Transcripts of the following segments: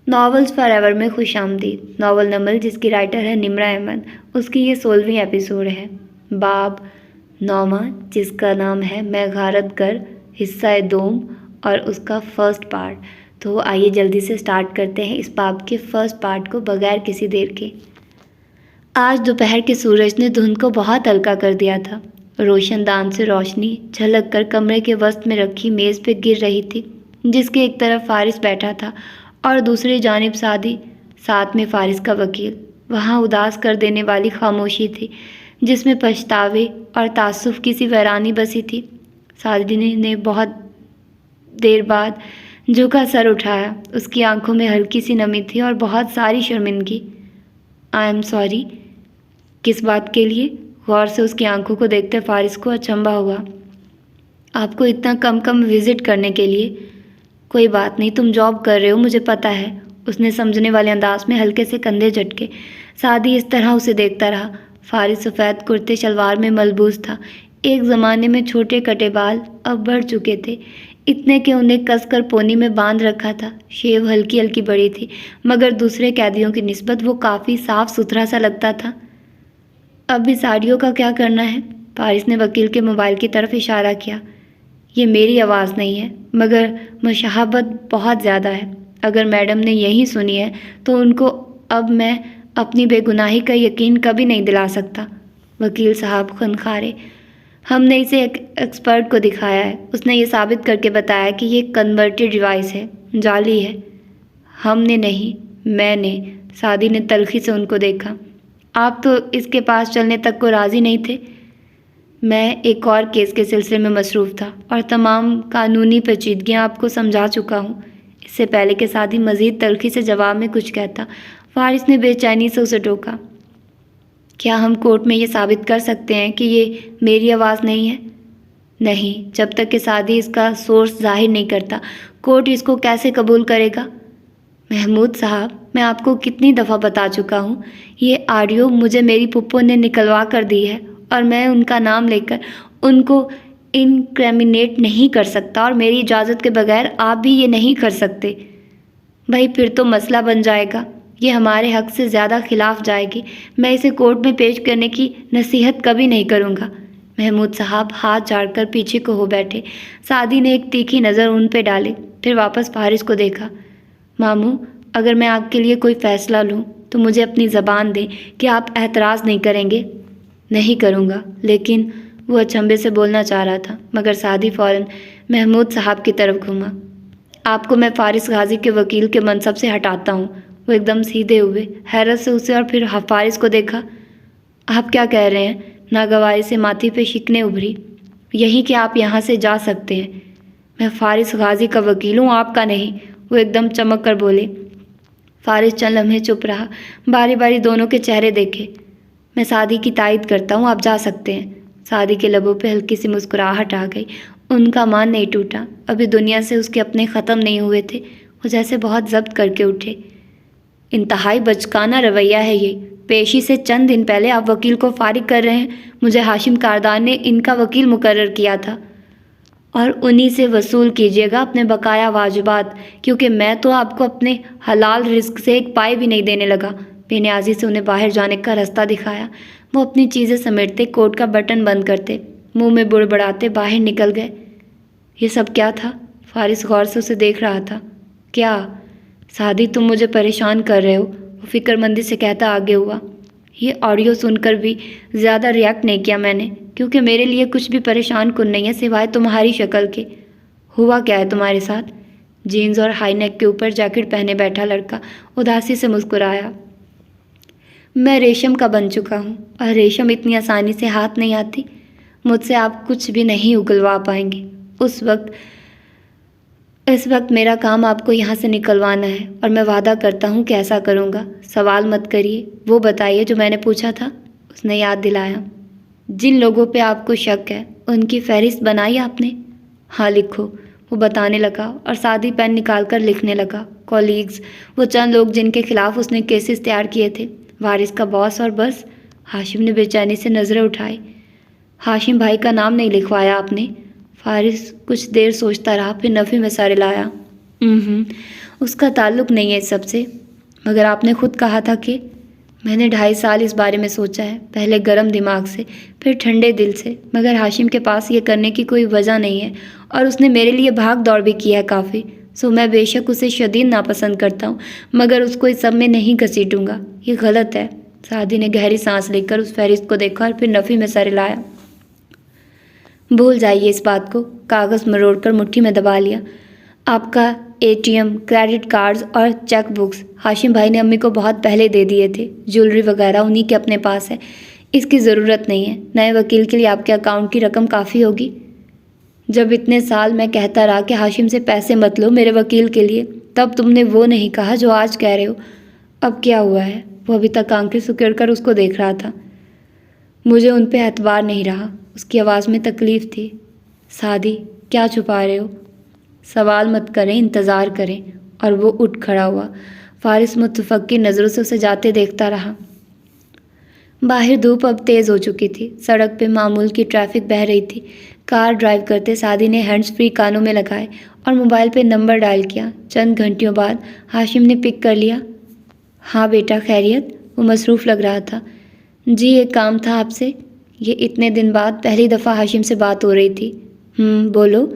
Novels for ever میں خوش آمدید۔ ناول نمل جس کی رائٹر ہے نمرہ احمد، اس کی یہ 16ویں ایپیسوڈ ہے۔ باب 9واں جس کا نام ہے میں غارت گر حصہ دوم اور اس کا فرسٹ پارٹ۔ تو آئیے جلدی سے سٹارٹ کرتے ہیں اس باب کے فرسٹ پارٹ کو بغیر کسی دیر کے۔ آج دوپہر کے سورج نے دھند کو بہت ہلکا کر دیا تھا۔ روشن دان سے روشنی جھلک کر کمرے کے وسط میں رکھی میز پہ گر رہی تھی، جس کے ایک طرف فارس بیٹھا تھا اور دوسری جانب سعدی، ساتھ میں فارس کا وکیل۔ وہاں اداس کر دینے والی خاموشی تھی جس میں پچھتاوے اور تعصب کی سی ویرانی بسی تھی۔ سعدی نے بہت دیر بعد جھکا سر اٹھایا۔ اس کی آنکھوں میں ہلکی سی نمی تھی اور بہت ساری شرمندگی۔ I am sorry. کس بات کے لیے؟ غور سے اس کی آنکھوں کو دیکھتے فارس کو اچنبھا ہوا۔ آپ کو اتنا کم وزٹ کرنے کے لیے؟ کوئی بات نہیں، تم جاب کر رہے ہو، مجھے پتہ ہے۔ اس نے سمجھنے والے انداز میں ہلکے سے کندھے جھٹکے۔ سعدی اس طرح اسے دیکھتا رہا۔ فارس سفید کرتے شلوار میں ملبوس تھا۔ ایک زمانے میں چھوٹے کٹے بال اب بڑھ چکے تھے، اتنے کہ انہیں کس کر پونی میں باندھ رکھا تھا۔ شیو ہلکی ہلکی بڑی تھی، مگر دوسرے قیدیوں کی نسبت وہ کافی صاف ستھرا سا لگتا تھا۔ اب بھی ساڑیوں کا کیا کرنا ہے؟ فارس نے وکیل کے موبائل کی طرف اشارہ کیا۔ یہ میری آواز نہیں ہے، مگر مشابہت بہت زیادہ ہے۔ اگر میڈم نے یہی سنی ہے تو ان کو اب میں اپنی بے گناہی کا یقین کبھی نہیں دلا سکتا۔ وکیل صاحب خنخارے۔ ہم نے اسے ایک ایکسپرٹ کو دکھایا ہے، اس نے یہ ثابت کر کے بتایا کہ یہ کنورٹڈ ڈیوائس ہے، جعلی ہے۔ ہم نے نہیں، میں نے۔ سعدی نے تلخی سے ان کو دیکھا۔ آپ تو اس کے پاس چلنے تک کو راضی نہیں تھے۔ میں ایک اور کیس کے سلسلے میں مصروف تھا اور تمام قانونی پیچیدگیاں آپ کو سمجھا چکا ہوں۔ اس سے پہلے کہ سعدی مزید تلخی سے جواب میں کچھ کہتا، فارس نے بے چینی سے اسے ٹوکا۔ کیا ہم کورٹ میں یہ ثابت کر سکتے ہیں کہ یہ میری آواز نہیں ہے؟ نہیں، جب تک کہ سعدی اس کا سورس ظاہر نہیں کرتا۔ کورٹ اس کو کیسے قبول کرے گا؟ محمود صاحب، میں آپ کو کتنی دفعہ بتا چکا ہوں، یہ آڈیو مجھے میری پھپھو نے نکلوا کر دی ہے اور میں ان کا نام لے کر ان کو انکریمنیٹ نہیں کر سکتا، اور میری اجازت کے بغیر آپ بھی یہ نہیں کر سکتے۔ بھائی پھر تو مسئلہ بن جائے گا، یہ ہمارے حق سے زیادہ خلاف جائے گی۔ میں اسے کورٹ میں پیش کرنے کی نصیحت کبھی نہیں کروں گا۔ محمود صاحب ہاتھ جھاڑ کر پیچھے کو ہو بیٹھے۔ سعدی نے ایک تیکھی نظر ان پہ ڈالے، پھر واپس فارس کو دیکھا۔ ماموں، اگر میں آپ کے لیے کوئی فیصلہ لوں تو مجھے اپنی زبان دیں کہ آپ اعتراض نہیں کریں گے۔ نہیں کروں گا، لیکن وہ اچنبھے سے بولنا چاہ رہا تھا، مگر سعدی فوراً محمود صاحب کی طرف گھوما۔ آپ کو میں فارس غازی کے وکیل کے منصب سے ہٹاتا ہوں۔ وہ ایک دم سیدھے ہوئے، حیرت سے اسے اور پھر فارس کو دیکھا۔ آپ کیا کہہ رہے ہیں؟ ناگواری سے ماتھے پہ شکنیں ابھری۔ یہی کہ آپ یہاں سے جا سکتے ہیں۔ میں فارس غازی کا وکیل ہوں، آپ کا نہیں، وہ ایک دم چمک کر بولے۔ فارس چند لمحے چپ رہا، باری باری دونوں کے چہرے دیکھے۔ میں سعدی کی تائید کرتا ہوں، آپ جا سکتے ہیں۔ سعدی کے لبوں پہ ہلکی سی مسکراہٹ آ گئی۔ ان کا مان نہیں ٹوٹا، ابھی دنیا سے اس کے اپنے ختم نہیں ہوئے تھے۔ وہ جیسے بہت ضبط کر کے اٹھے۔ انتہائی بچکانہ رویہ ہے یہ۔ پیشی سے چند دن پہلے آپ وکیل کو فارغ کر رہے ہیں۔ مجھے ہاشم کاردان نے ان کا وکیل مقرر کیا تھا، اور انہی سے وصول کیجیے گا اپنے بقایا واجبات، کیونکہ میں تو آپ کو اپنے حلال رزق سے ایک پائے بھی نہیں دینے لگا۔ بے نیازی سے انہیں باہر جانے کا راستہ دکھایا۔ وہ اپنی چیزیں سمیٹتے، کوٹ کا بٹن بند کرتے، منہ میں بڑبڑاتے باہر نکل گئے۔ یہ سب کیا تھا؟ فارس غور سے اسے دیکھ رہا تھا۔ کیا؟ سعدی، تم مجھے پریشان کر رہے ہو، وہ فکر مندی سے کہتا آگے ہوا۔ یہ آڈیو سن کر بھی زیادہ ریاکٹ نہیں کیا میں نے، کیونکہ میرے لیے کچھ بھی پریشان کن نہیں ہے سوائے تمہاری شکل کے۔ ہوا کیا ہے تمہارے ساتھ؟ جینز اور ہائی نیک کے اوپر جیکٹ پہنے بیٹھا لڑکا اداسی سے مسکرایا۔ میں ریشم کا بن چکا ہوں، اور ریشم اتنی آسانی سے ہاتھ نہیں آتی۔ مجھ سے آپ کچھ بھی نہیں اگلوا پائیں گے۔ اس وقت میرا کام آپ کو یہاں سے نکلوانا ہے، اور میں وعدہ کرتا ہوں کہ ایسا کروں گا۔ سوال مت کریے، وہ بتائیے جو میں نے پوچھا تھا۔ اس نے یاد دلایا۔ جن لوگوں پہ آپ کو شک ہے ان کی فہرست بنائی آپ نے؟ ہاں لکھو، وہ بتانے لگا، اور سعدی پین نکال کر لکھنے لگا۔ کولیگز، وہ چند لوگ جن کے خلاف اس نے کیسز تیار کیے تھے۔ وارث کا باس، اور بس؟ ہاشم نے بے چینی سے نظریں اٹھائی۔ ہاشم بھائی کا نام نہیں لکھوایا آپ نے؟ فارس کچھ دیر سوچتا رہا، پھر نفی میں سر ہلایا۔ اس کا تعلق نہیں ہے اس سب سے، مگر آپ نے خود کہا تھا کہ… میں نے 2.5 سال اس بارے میں سوچا ہے، پہلے گرم دماغ سے، پھر ٹھنڈے دل سے، مگر ہاشم کے پاس یہ کرنے کی کوئی وجہ نہیں ہے، اور اس نے میرے لیے بھاگ دوڑ بھی کیا ہے کافی، سو میں بے شک اسے شدید ناپسند کرتا ہوں، مگر اس کو اس سب میں نہیں گھسیٹوں گا، یہ غلط ہے۔ سعدی نے گہری سانس لے کر اس فہرست کو دیکھا اور پھر نفی میں سر ہلایا۔ بھول جائیے اس بات کو، کاغذ مروڑ کر مٹھی میں دبا لیا۔ آپ کا ATM، کریڈٹ کارڈز اور چیک بکس ہاشم بھائی نے امی کو بہت پہلے دے دیے تھے، جیولری وغیرہ انہی کے اپنے پاس ہے، اس کی ضرورت نہیں ہے، نئے وکیل کے لیے آپ کے اکاؤنٹ کی رقم کافی ہوگی۔ جب اتنے سال میں کہتا رہا کہ ہاشم سے پیسے مت لو میرے وکیل کے لیے، تب تم نے وہ نہیں کہا جو آج کہہ رہے ہو، اب کیا ہوا ہے؟ وہ ابھی تک آنکھیں سکیڑ کر اس کو دیکھ رہا تھا۔ مجھے ان پہ اعتبار نہیں رہا، اس کی آواز میں تکلیف تھی۔ سعدی، کیا چھپا رہے ہو؟ سوال مت کریں، انتظار کریں۔ اور وہ اٹھ کھڑا ہوا۔ فارس متفکر نظروں سے اسے جاتے دیکھتا رہا۔ باہر دھوپ اب تیز ہو چکی تھی، سڑک پہ معمول کی ٹریفک بہہ رہی تھی۔ کار ڈرائیو کرتے سعدی نے ہینڈز فری کانوں میں لگائے اور موبائل پہ نمبر ڈائل کیا۔ چند گھنٹیوں بعد ہاشم نے پک کر لیا۔ ہاں بیٹا، خیریت؟ وہ مصروف لگ رہا تھا۔ جی ایک کام تھا آپ سے۔ یہ اتنے دن بعد پہلی دفعہ ہاشم سے بات ہو رہی تھی۔ بولو۔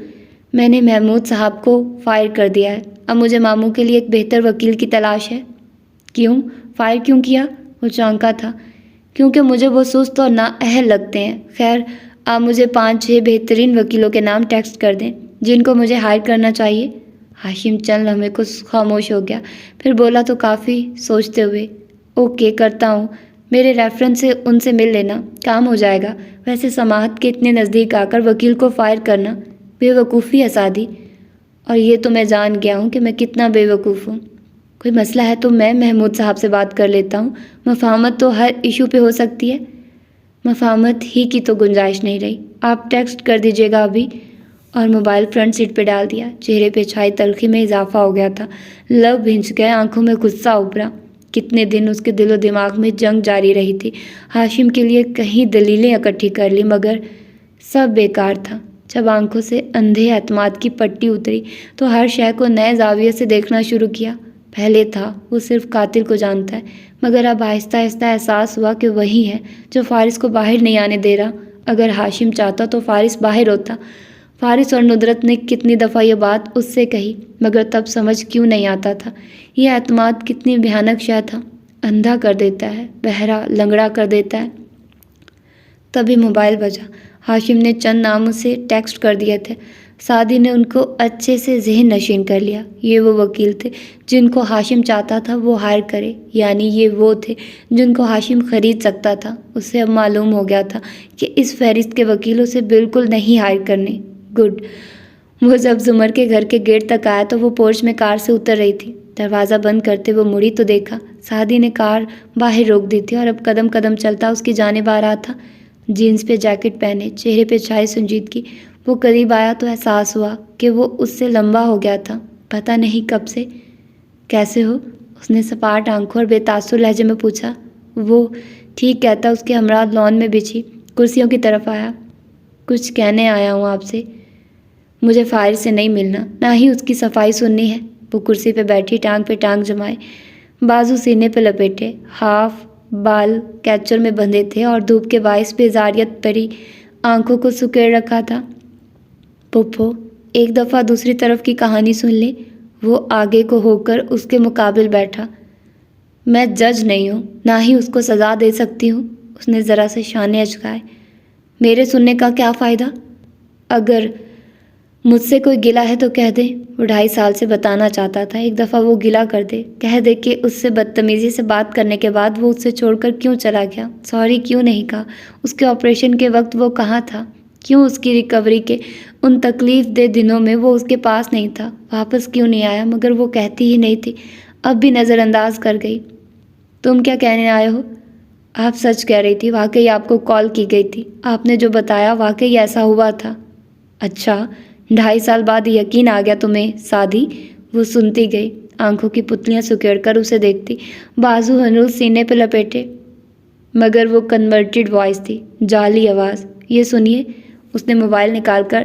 میں نے محمود صاحب کو فائر کر دیا ہے، اب مجھے ماموں کے لیے ایک بہتر وکیل کی تلاش ہے۔ کیوں؟ فائر کیوں کیا؟ وہ چونکا تھا۔ کیونکہ مجھے وہ سست اور نااہل لگتے ہیں۔ خیر، آپ مجھے 5-6 بہترین وکیلوں کے نام ٹیکسٹ کر دیں جن کو مجھے ہائر کرنا چاہیے۔ ہاشم چند لمحے کو خاموش ہو گیا، پھر بولا تو کافی سوچتے ہوئے، اوکے کرتا ہوں، میرے ریفرنس سے ان سے مل لینا، کام ہو جائے گا۔ ویسے سماعت کے اتنے نزدیک آ کر وکیل کو فائر کرنا بے وقوفی ہے سعدی، اور یہ تو میں جان گیا ہوں کہ میں کتنا بے وقوف ہوں۔ کوئی مسئلہ ہے تو میں محمود صاحب سے بات کر لیتا ہوں، مفاہمت تو ہر ایشو پہ ہو سکتی ہے۔ مفاہمت ہی کی تو گنجائش نہیں رہی، آپ ٹیکسٹ کر دیجیے گا ابھی۔ اور موبائل فرنٹ سیٹ پہ ڈال دیا۔ چہرے پہ چھائی تلخی میں اضافہ ہو گیا تھا، لب بھنج گئے، آنکھوں میں غصہ ابھرا۔ کتنے دن اس کے دل و دماغ میں جنگ جاری رہی تھی، ہاشم کے لیے کہیں دلیلیں اکٹھی کر لی، مگر سب بیکار تھا۔ جب آنکھوں سے اندھے اعتماد کی پٹی اتری تو ہر شے کو نئے زاویے سے دیکھنا شروع کیا۔ پہلے تھا وہ صرف قاتل کو جانتا ہے، مگر اب آہستہ آہستہ احساس ہوا کہ وہی ہے جو فارس کو باہر نہیں آنے دے رہا۔ اگر ہاشم چاہتا تو فارس باہر ہوتا۔ فارس اور ندرت نے کتنی دفعہ یہ بات اس سے کہی، مگر تب سمجھ کیوں نہیں آتا تھا۔ یہ اعتماد کتنی بھیانک شے تھا، اندھا کر دیتا ہے، بہرا لنگڑا کر دیتا ہے۔ تبھی موبائل بجا۔ ہاشم نے چند ناموں سے ٹیکسٹ کر دیے تھے۔ سعدی نے ان کو اچھے سے ذہن نشین کر لیا۔ یہ وہ وکیل تھے جن کو ہاشم چاہتا تھا وہ ہائر کرے، یعنی یہ وہ تھے جن کو ہاشم خرید سکتا تھا۔ اسے اب معلوم ہو گیا تھا کہ اس فہرست کے وکیل اسے بالکل نہیں ہائر کرنے۔ گڈ۔ وہ جب زمر کے گھر کے گیٹ تک آیا تو وہ پورچ میں کار سے اتر رہی تھی۔ دروازہ بند کرتے وہ مڑی تو دیکھا سعدی نے کار باہر روک دی تھی اور اب قدم قدم چلتا اس کی جانب آ رہا تھا، جینس پہ جیکٹ پہنے، چہرے پہ چھائی سنجیدگی۔ وہ قریب آیا تو احساس ہوا کہ وہ اس سے لمبا ہو گیا تھا، پتہ نہیں کب سے۔ کیسے ہو؟ اس نے سپاٹ آنکھوں اور بے تاثر لہجے میں پوچھا۔ وہ ٹھیک کہتا اس کے ہمراہ لان میں بچھی کرسیوں کی طرف آیا۔ کچھ کہنے آیا ہوں آپ سے۔ مجھے فائر سے نہیں ملنا، نہ ہی اس کی صفائی سننی ہے۔ وہ کرسی پہ بیٹھی ٹانگ پہ ٹانگ جمائے، بازو سینے پہ لپیٹے، ہاف بال کیچر میں بندھے تھے اور دھوپ کے باعث بیزاریت بھری آنکھوں کو سکیڑ رکھا تھا۔ پھپھو، ایک دفعہ دوسری طرف کی کہانی سن لیں۔ وہ آگے کو ہو کر اس کے مقابل بیٹھا۔ میں جج نہیں ہوں، نہ ہی اس کو سزا دے سکتی ہوں۔ اس نے ذرا سے شانے اچکائے۔ میرے سننے کا کیا فائدہ؟ اگر مجھ سے کوئی گلہ ہے تو کہہ دے۔ وہ 2.5 سال سے بتانا چاہتا تھا، ایک دفعہ وہ گلہ کر دے، کہہ دے کہ اس سے بدتمیزی سے بات کرنے کے بعد وہ اس سے چھوڑ کر کیوں چلا گیا، سوری کیوں نہیں کہا، اس کے آپریشن کے وقت وہ کہاں تھا، کیوں اس کی ریکوری کے ان تکلیف دہ دنوں میں وہ اس کے پاس نہیں تھا، واپس کیوں نہیں آیا، مگر وہ کہتی ہی نہیں تھی، اب بھی نظر انداز کر گئی۔ تم کیا کہنے آئے ہو؟ آپ سچ کہہ رہی تھی، واقعی آپ کو کال کی گئی تھی، آپ نے جو بتایا واقعی ایسا ہوا تھا۔ اچھا، 2.5 سال بعد یقین آ گیا تمہیں سعدی؟ وہ سنتی گئی، آنکھوں کی پتلیاں سکیڑ کر اسے دیکھتی، بازو ہنوز سینے پہ لپیٹے، مگر وہ کنورٹڈ وائس تھی، جعلی آواز۔ یہ سنیے۔ اس نے موبائل نکال کر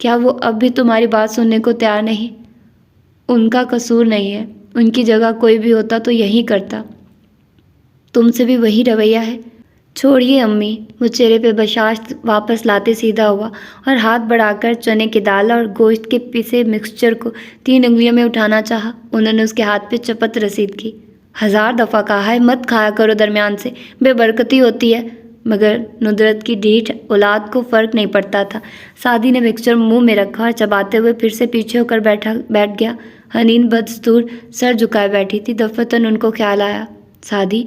کیا وہ اب بھی تمہاری بات سننے کو تیار نہیں؟ ان کا قصور نہیں ہے، ان کی جگہ کوئی بھی ہوتا تو یہی کرتا۔ تم سے بھی وہی رویہ ہے؟ چھوڑیے امی۔ وہ چہرے پہ بشاشت واپس لاتے سیدھا ہوا اور ہاتھ بڑھا کر چنے کی دال اور گوشت کے پسے مکسچر کو 3 انگلیوں میں اٹھانا چاہا۔ انہوں نے اس کے ہاتھ پہ چپت رسید کی۔ 1000 دفعہ کہا ہے مت کھایا کرو درمیان سے، بے برکتی ہوتی ہے۔ مگر ندرت کی ڈھیٹ اولاد کو فرق نہیں پڑتا تھا۔ سعدی نے مکسچر منہ میں رکھا اور چباتے ہوئے پھر سے پیچھے ہو کر بیٹھ گیا۔ حنین بدستور سر جھکائے بیٹھی تھی۔ دفعتاً ان کو خیال آیا، سعدی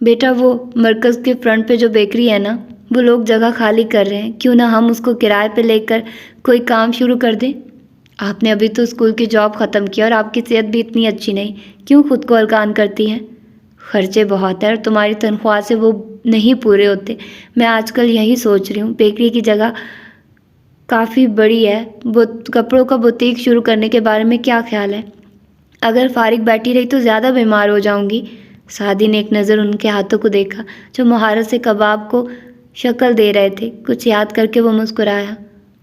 بیٹا، وہ مرکز کے فرنٹ پہ جو بیکری ہے نا، وہ لوگ جگہ خالی کر رہے ہیں، کیوں نہ ہم اس کو کرائے پہ لے کر کوئی کام شروع کر دیں؟ آپ نے ابھی تو اسکول کی جاب ختم کیا اور آپ کی صحت بھی اتنی اچھی نہیں، کیوں خود کو ہلکان کرتی ہیں؟ خرچے بہت ہیں اور تمہاری تنخواہ سے وہ نہیں پورے ہوتے۔ میں آج کل یہی سوچ رہی ہوں، بیکری کی جگہ کافی بڑی ہے، کپڑوں کا بوتیک شروع کرنے کے بارے میں کیا خیال ہے؟ اگر فارغ بیٹھی رہی تو زیادہ بیمار ہو جاؤں گی۔ سعدی نے ایک نظر ان کے ہاتھوں کو دیکھا جو مہارت سے کباب کو شکل دے رہے تھے۔ کچھ یاد کر کے وہ مسکرایا۔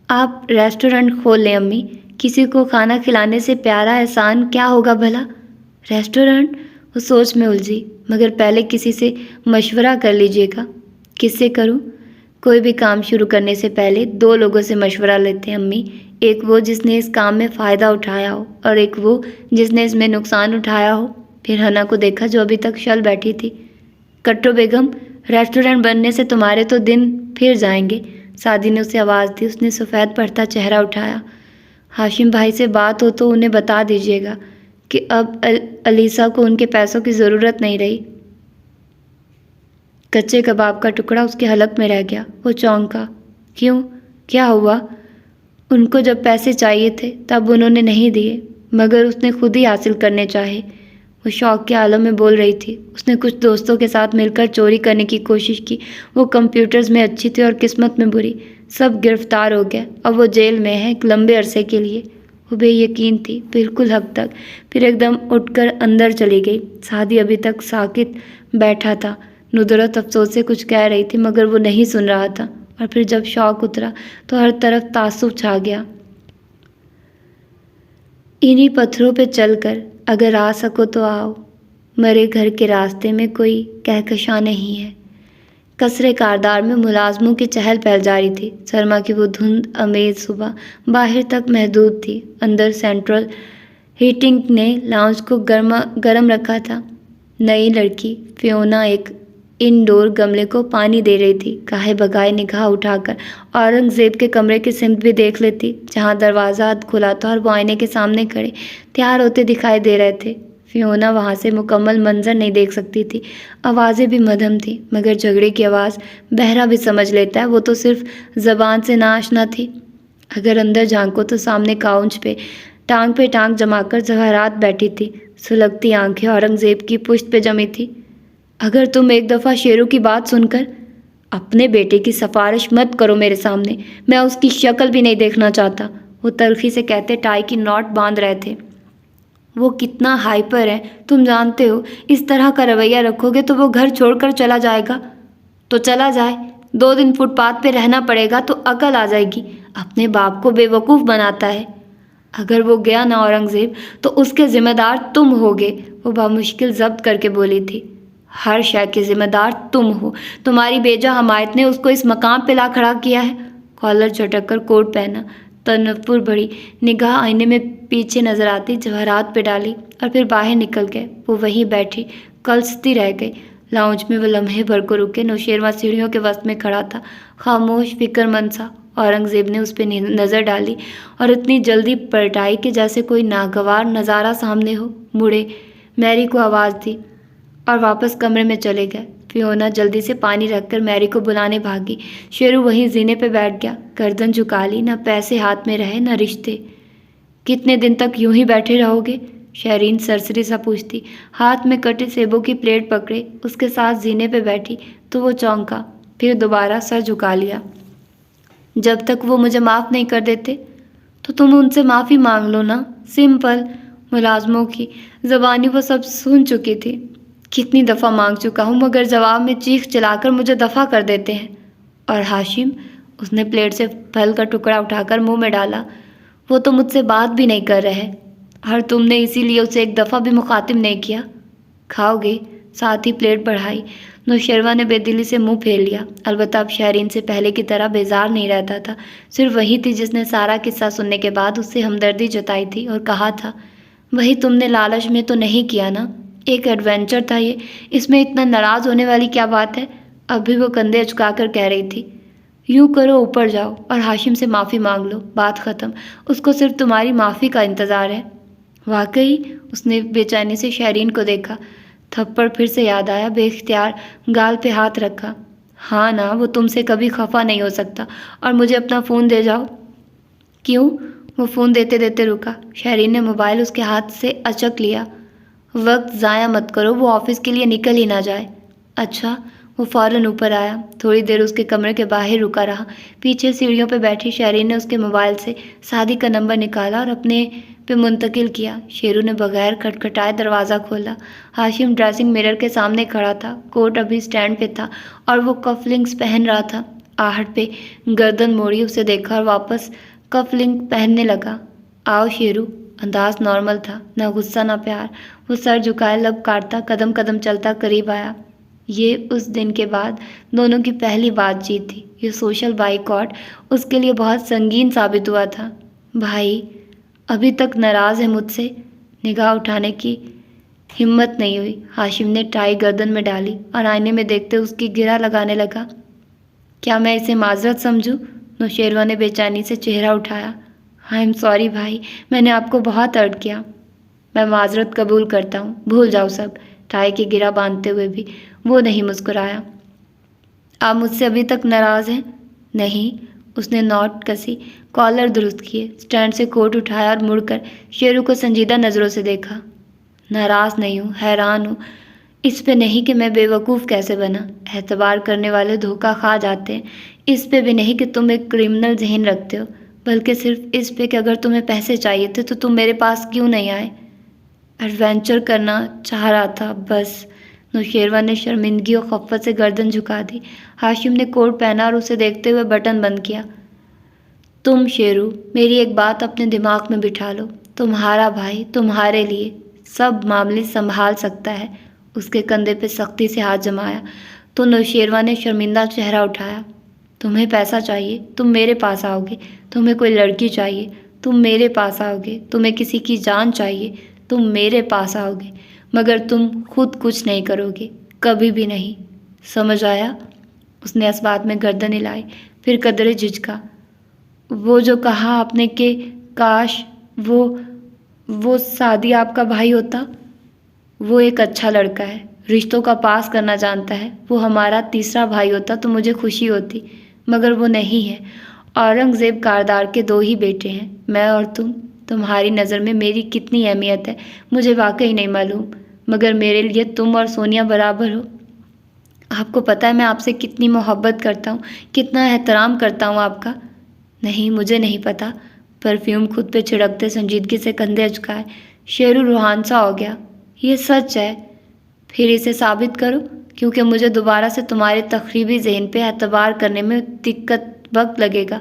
آپ ریسٹورنٹ کھول لیں امی، کسی کو کھانا کھلانے سے پیارا احسان کیا ہوگا بھلا؟ ریسٹورنٹ؟ وہ سوچ میں الجھی۔ مگر پہلے کسی سے مشورہ کر لیجیے گا۔ کس سے کروں؟ کوئی بھی کام شروع کرنے سے پہلے 2 لوگوں سے مشورہ لیتے ہیں امی، ایک وہ جس نے اس کام میں فائدہ اٹھایا ہو اور ایک وہ جس نے اس میں نقصان اٹھایا ہو۔ پھر حنا کو دیکھا جو ابھی تک شل بیٹھی تھی۔ کٹو بیگم، ریسٹورنٹ بننے سے تمہارے تو دن پھر جائیں گے۔ سعدی نے اسے آواز دی۔ اس نے سفید پڑتا چہرہ اٹھایا۔ ہاشم بھائی سے بات ہو تو انہیں بتا دیجیے گا کہ اب علیسا کو ان کے پیسوں کی ضرورت نہیں رہی۔ کچے کباب کا ٹکڑا اس کے حلق میں رہ گیا۔ وہ چونکا۔ کیوں؟ کیا ہوا؟ ان کو جب پیسے چاہیے تھے تب انہوں نے نہیں دیے، مگر اس نے خود ہی حاصل کرنے چاہے۔ وہ شوق کے عالم میں بول رہی تھی۔ اس نے کچھ دوستوں کے ساتھ مل کر چوری کرنے کی کوشش کی۔ وہ کمپیوٹرز میں اچھی تھی اور قسمت میں بری۔ سب گرفتار ہو گئے۔ اب وہ جیل میں ہے ایک لمبے عرصے کے لیے۔ وہ بے یقین تھی، بالکل حد تک، پھر ایک دم اٹھ کر اندر چلی گئی۔ سعدی ابھی تک ساکت بیٹھا تھا۔ ندرت افسوس سے کچھ کہہ رہی تھی مگر وہ نہیں سن رہا تھا، اور پھر جب شوق اترا تو ہر طرف تعصب چھا گیا۔ انہی پتھروں پہ چل کر اگر آ سکو تو آؤ، مرے گھر کے راستے میں کوئی کہکشاں نہیں ہے۔ قصر کاردار میں ملازموں کی چہل پہل جاری تھی۔ سرما کی وہ دھند امیز صبح باہر تک محدود تھی۔ اندر سینٹرل ہیٹنگ نے لاؤنج کو گرم رکھا تھا۔ نئی لڑکی فیونا ایک انڈور گملے کو پانی دے رہی تھی۔ گاہے بگائے نگاہ اٹھا کر اورنگ زیب کے کمرے کی سمت بھی دیکھ لیتی، جہاں دروازہ کھلا تھا اور وہ آئینے کے سامنے کھڑے تیار ہوتے دکھائی دے رہے تھے۔ فیونا وہاں سے مکمل منظر نہیں دیکھ سکتی تھی۔ آوازیں بھی مدھم تھیں، مگر جھگڑے کی آواز بہرا بھی سمجھ لیتا ہے، وہ تو صرف زبان سے ناآشنا تھی۔ اگر اندر جھانکو تو سامنے کاؤنچ پہ ٹانگ جما کر زہرات بیٹھی تھی۔ سلگتی آنکھیں اورنگ زیب کی پشت پہ جمی تھی۔ اگر تم ایک دفعہ شیرو کی بات سن کر اپنے بیٹے کی سفارش مت کرو میرے سامنے، میں اس کی شکل بھی نہیں دیکھنا چاہتا۔ وہ تلخی سے کہتے ٹائی کی نوٹ باندھ رہے تھے۔ وہ کتنا ہائپر ہے تم جانتے ہو، اس طرح کا رویہ رکھو گے تو وہ گھر چھوڑ کر چلا جائے گا۔ تو چلا جائے، 2 دن فٹ پاتھ پہ رہنا پڑے گا تو عقل آ جائے گی۔ اپنے باپ کو بے وقوف بناتا ہے۔ اگر وہ گیا نا اورنگ زیب تو اس کے ذمہ دار تم ہوگے، وہ بمشکل ضبط کر کے بولی تھی۔ ہر شے کے ذمہ دار تم ہو، تمہاری بیجا حمایت نے اس کو اس مقام پہ لا کھڑا کیا ہے۔ کالر جھٹک کر کوٹ پہنا، تنفر بڑی نگاہ آئینے میں پیچھے نظر آتی، جواہرات پہ ڈالی اور پھر باہر نکل گئے۔ وہ وہیں بیٹھی کلستی رہ گئی۔ لاؤنج میں وہ لمحے بھر کو رکے۔ نوشیروان سیڑھیوں کے وسط میں کھڑا تھا، خاموش، فکر مند سا۔ اورنگ زیب نے اس پہ نظر ڈالی اور اتنی جلدی پلٹائی کہ جیسے کوئی ناگوار نظارہ سامنے ہو۔ مڑے، میری کو آواز دی اور واپس کمرے میں چلے گئے۔ فیونا جلدی سے پانی رکھ کر میری کو بلانے بھاگی۔ شیرو وہیں زینے پہ بیٹھ گیا، گردن جھکا لی۔ نہ پیسے ہاتھ میں رہے نہ رشتے۔ کتنے دن تک یوں ہی بیٹھے رہو گے؟ شہرین سرسری سا پوچھتی۔ ہاتھ میں کٹے سیبوں کی پلیٹ پکڑے اس کے ساتھ زینے پہ بیٹھی تو وہ چونکا، پھر دوبارہ سر جھکا لیا۔ جب تک وہ مجھے معاف نہیں کر دیتے تو تم ان سے معافی مانگ لو نا، سمپل۔ ملازموں کی زبانی وہ سب سن چکی تھی۔ کتنی دفعہ مانگ چکا ہوں مگر جواب میں چیخ چلا کر مجھے دفع کر دیتے ہیں۔ اور ہاشم، اس نے پلیٹ سے پھل کا ٹکڑا اٹھا کر منہ میں ڈالا۔ وہ تو مجھ سے بات بھی نہیں کر رہے، اور تم نے اسی لیے اسے ایک دفعہ بھی مخاطب نہیں کیا۔ کھاؤ گے؟ ساتھ ہی پلیٹ بڑھائی۔ نوشیروان نے بے دلی سے منہ پھیر لیا۔ البتہ اب شہرین سے پہلے کی طرح بیزار نہیں رہتا تھا۔ صرف وہی تھی جس نے سارا قصہ سننے کے بعد اس سے ہمدردی جتائی تھی اور کہا تھا، وہی تم نے لالچ میں تو نہیں کیا نا؟ ایک ایڈونچر تھا یہ، اس میں اتنا ناراض ہونے والی کیا بات ہے؟ اب بھی وہ کندھے اچکا کر کہہ رہی تھی، یوں کرو اوپر جاؤ اور ہاشم سے معافی مانگ لو، بات ختم، اس کو صرف تمہاری معافی کا انتظار ہے۔ واقعی؟ اس نے بے چینی سے شہرین کو دیکھا۔ تھپڑ پھر سے یاد آیا، بے اختیار گال پہ ہاتھ رکھا۔ ہاں نا، وہ تم سے کبھی خفا نہیں ہو سکتا، اور مجھے اپنا فون دے جاؤ۔ کیوں؟ وہ فون دیتے دیتے رکا۔ شہرین نے موبائل اس کے ہاتھ سے اچک لیا۔ وقت ضائع مت کرو، وہ آفس کے لیے نکل ہی نہ جائے۔ اچھا۔ وہ فوراً اوپر آیا، تھوڑی دیر اس کے کمرے کے باہر رکا رہا۔ پیچھے سیڑھیوں پہ بیٹھی شہرین نے اس کے موبائل سے سعدی کا نمبر نکالا اور اپنے پہ منتقل کیا۔ شیرو نے بغیر کھٹکھٹائے دروازہ کھولا۔ ہاشم ڈریسنگ مرر کے سامنے کھڑا تھا، کوٹ ابھی سٹینڈ پہ تھا اور وہ کف لنکس پہن رہا تھا۔ آہٹ پہ گردن موڑی، اسے دیکھا اور واپس کف لنک پہننے لگا۔ آؤ شیرو۔ انداز نارمل تھا، نہ غصہ نہ پیار۔ وہ سر جھکائے لب کاٹتا قدم قدم چلتا قریب آیا۔ یہ اس دن کے بعد دونوں کی پہلی بات چیت تھی۔ یہ سوشل بائیکاٹ اس کے لیے بہت سنگین ثابت ہوا تھا۔ بھائی ابھی تک ناراض ہے مجھ سے؟ نگاہ اٹھانے کی ہمت نہیں ہوئی۔ ہاشم نے ٹائی گردن میں ڈالی اور آئینے میں دیکھتے اس کی گرہ لگانے لگا۔ کیا میں اسے معذرت سمجھوں؟ نوشیروان نے بے چینی سے چہرہ اٹھایا۔ آئی ایم سوری بھائی، میں نے آپ کو بہت ہرٹ کیا۔ میں معذرت قبول کرتا ہوں، بھول جاؤ سب۔ ٹائی کی گرہ باندھتے ہوئے بھی وہ نہیں مسکرایا۔ آپ مجھ سے ابھی تک ناراض ہیں؟ نہیں۔ اس نے نوٹ کسی، کالر درست کیے، سٹینڈ سے کوٹ اٹھایا اور مڑ کر شیرو کو سنجیدہ نظروں سے دیکھا۔ ناراض نہیں ہوں، حیران ہوں اس پہ نہیں کہ میں بے وقوف کیسے بنا۔ اعتبار کرنے والے دھوکہ کھا جاتے ہیں۔ اس پہ بھی نہیں کہ تم ایک کرمنل ذہن رکھتے ہو، بلکہ صرف اس پہ کہ اگر تمہیں پیسے چاہیے تھے تو تم میرے پاس کیوں نہیں آئے؟ ایڈونچر کرنا چاہ رہا تھا بس۔ نوشیروان نے شرمندگی اور خفت سے گردن جھکا دی۔ ہاشم نے کوٹ پہنا اور اسے دیکھتے ہوئے بٹن بند کیا۔ تم شیرو، میری ایک بات اپنے دماغ میں بٹھا لو، تمہارا بھائی تمہارے لیے سب معاملے سنبھال سکتا ہے۔ اس کے کندھے پہ سختی سے ہاتھ جمایا تو نوشیروان نے شرمندہ چہرہ اٹھایا۔ تمہیں پیسہ چاہیے، تم میرے پاس آؤ گے۔ تمہیں کوئی لڑکی چاہیے، تم میرے پاس آؤ گے۔ تمہیں کسی کی جان چاہیے، تم میرے پاس آؤ گے، مگر تم خود کچھ نہیں کرو گے، کبھی بھی نہیں۔ سمجھ آیا؟ اس نے اس بات میں گردن ہلائی، پھر قدرے جھجکا۔ وہ جو کہا آپ نے کہ کاش وہ سعدی آپ کا بھائی ہوتا۔ وہ ایک اچھا لڑکا ہے، رشتوں کا پاس کرنا جانتا ہے۔ وہ ہمارا تیسرا بھائی ہوتا تو مجھے خوشی ہوتی، مگر وہ نہیں ہے۔ اورنگزیب کاردار کے 2 ہی بیٹے ہیں، میں اور تم۔ تمہاری نظر میں میری کتنی اہمیت ہے مجھے واقعی نہیں معلوم، مگر میرے لیے تم اور سونیا برابر ہو۔ آپ کو پتہ ہے میں آپ سے کتنی محبت کرتا ہوں، کتنا احترام کرتا ہوں آپ کا۔ نہیں، مجھے نہیں پتہ۔ پرفیوم خود پہ چھڑکتے سنجیدگی سے کندھے اچکائے۔ شیرو روحان سا ہو گیا۔ یہ سچ ہے؟ پھر اسے ثابت کرو، کیونکہ مجھے دوبارہ سے تمہارے تخریبی ذہن پہ اعتبار کرنے میں وقت لگے گا۔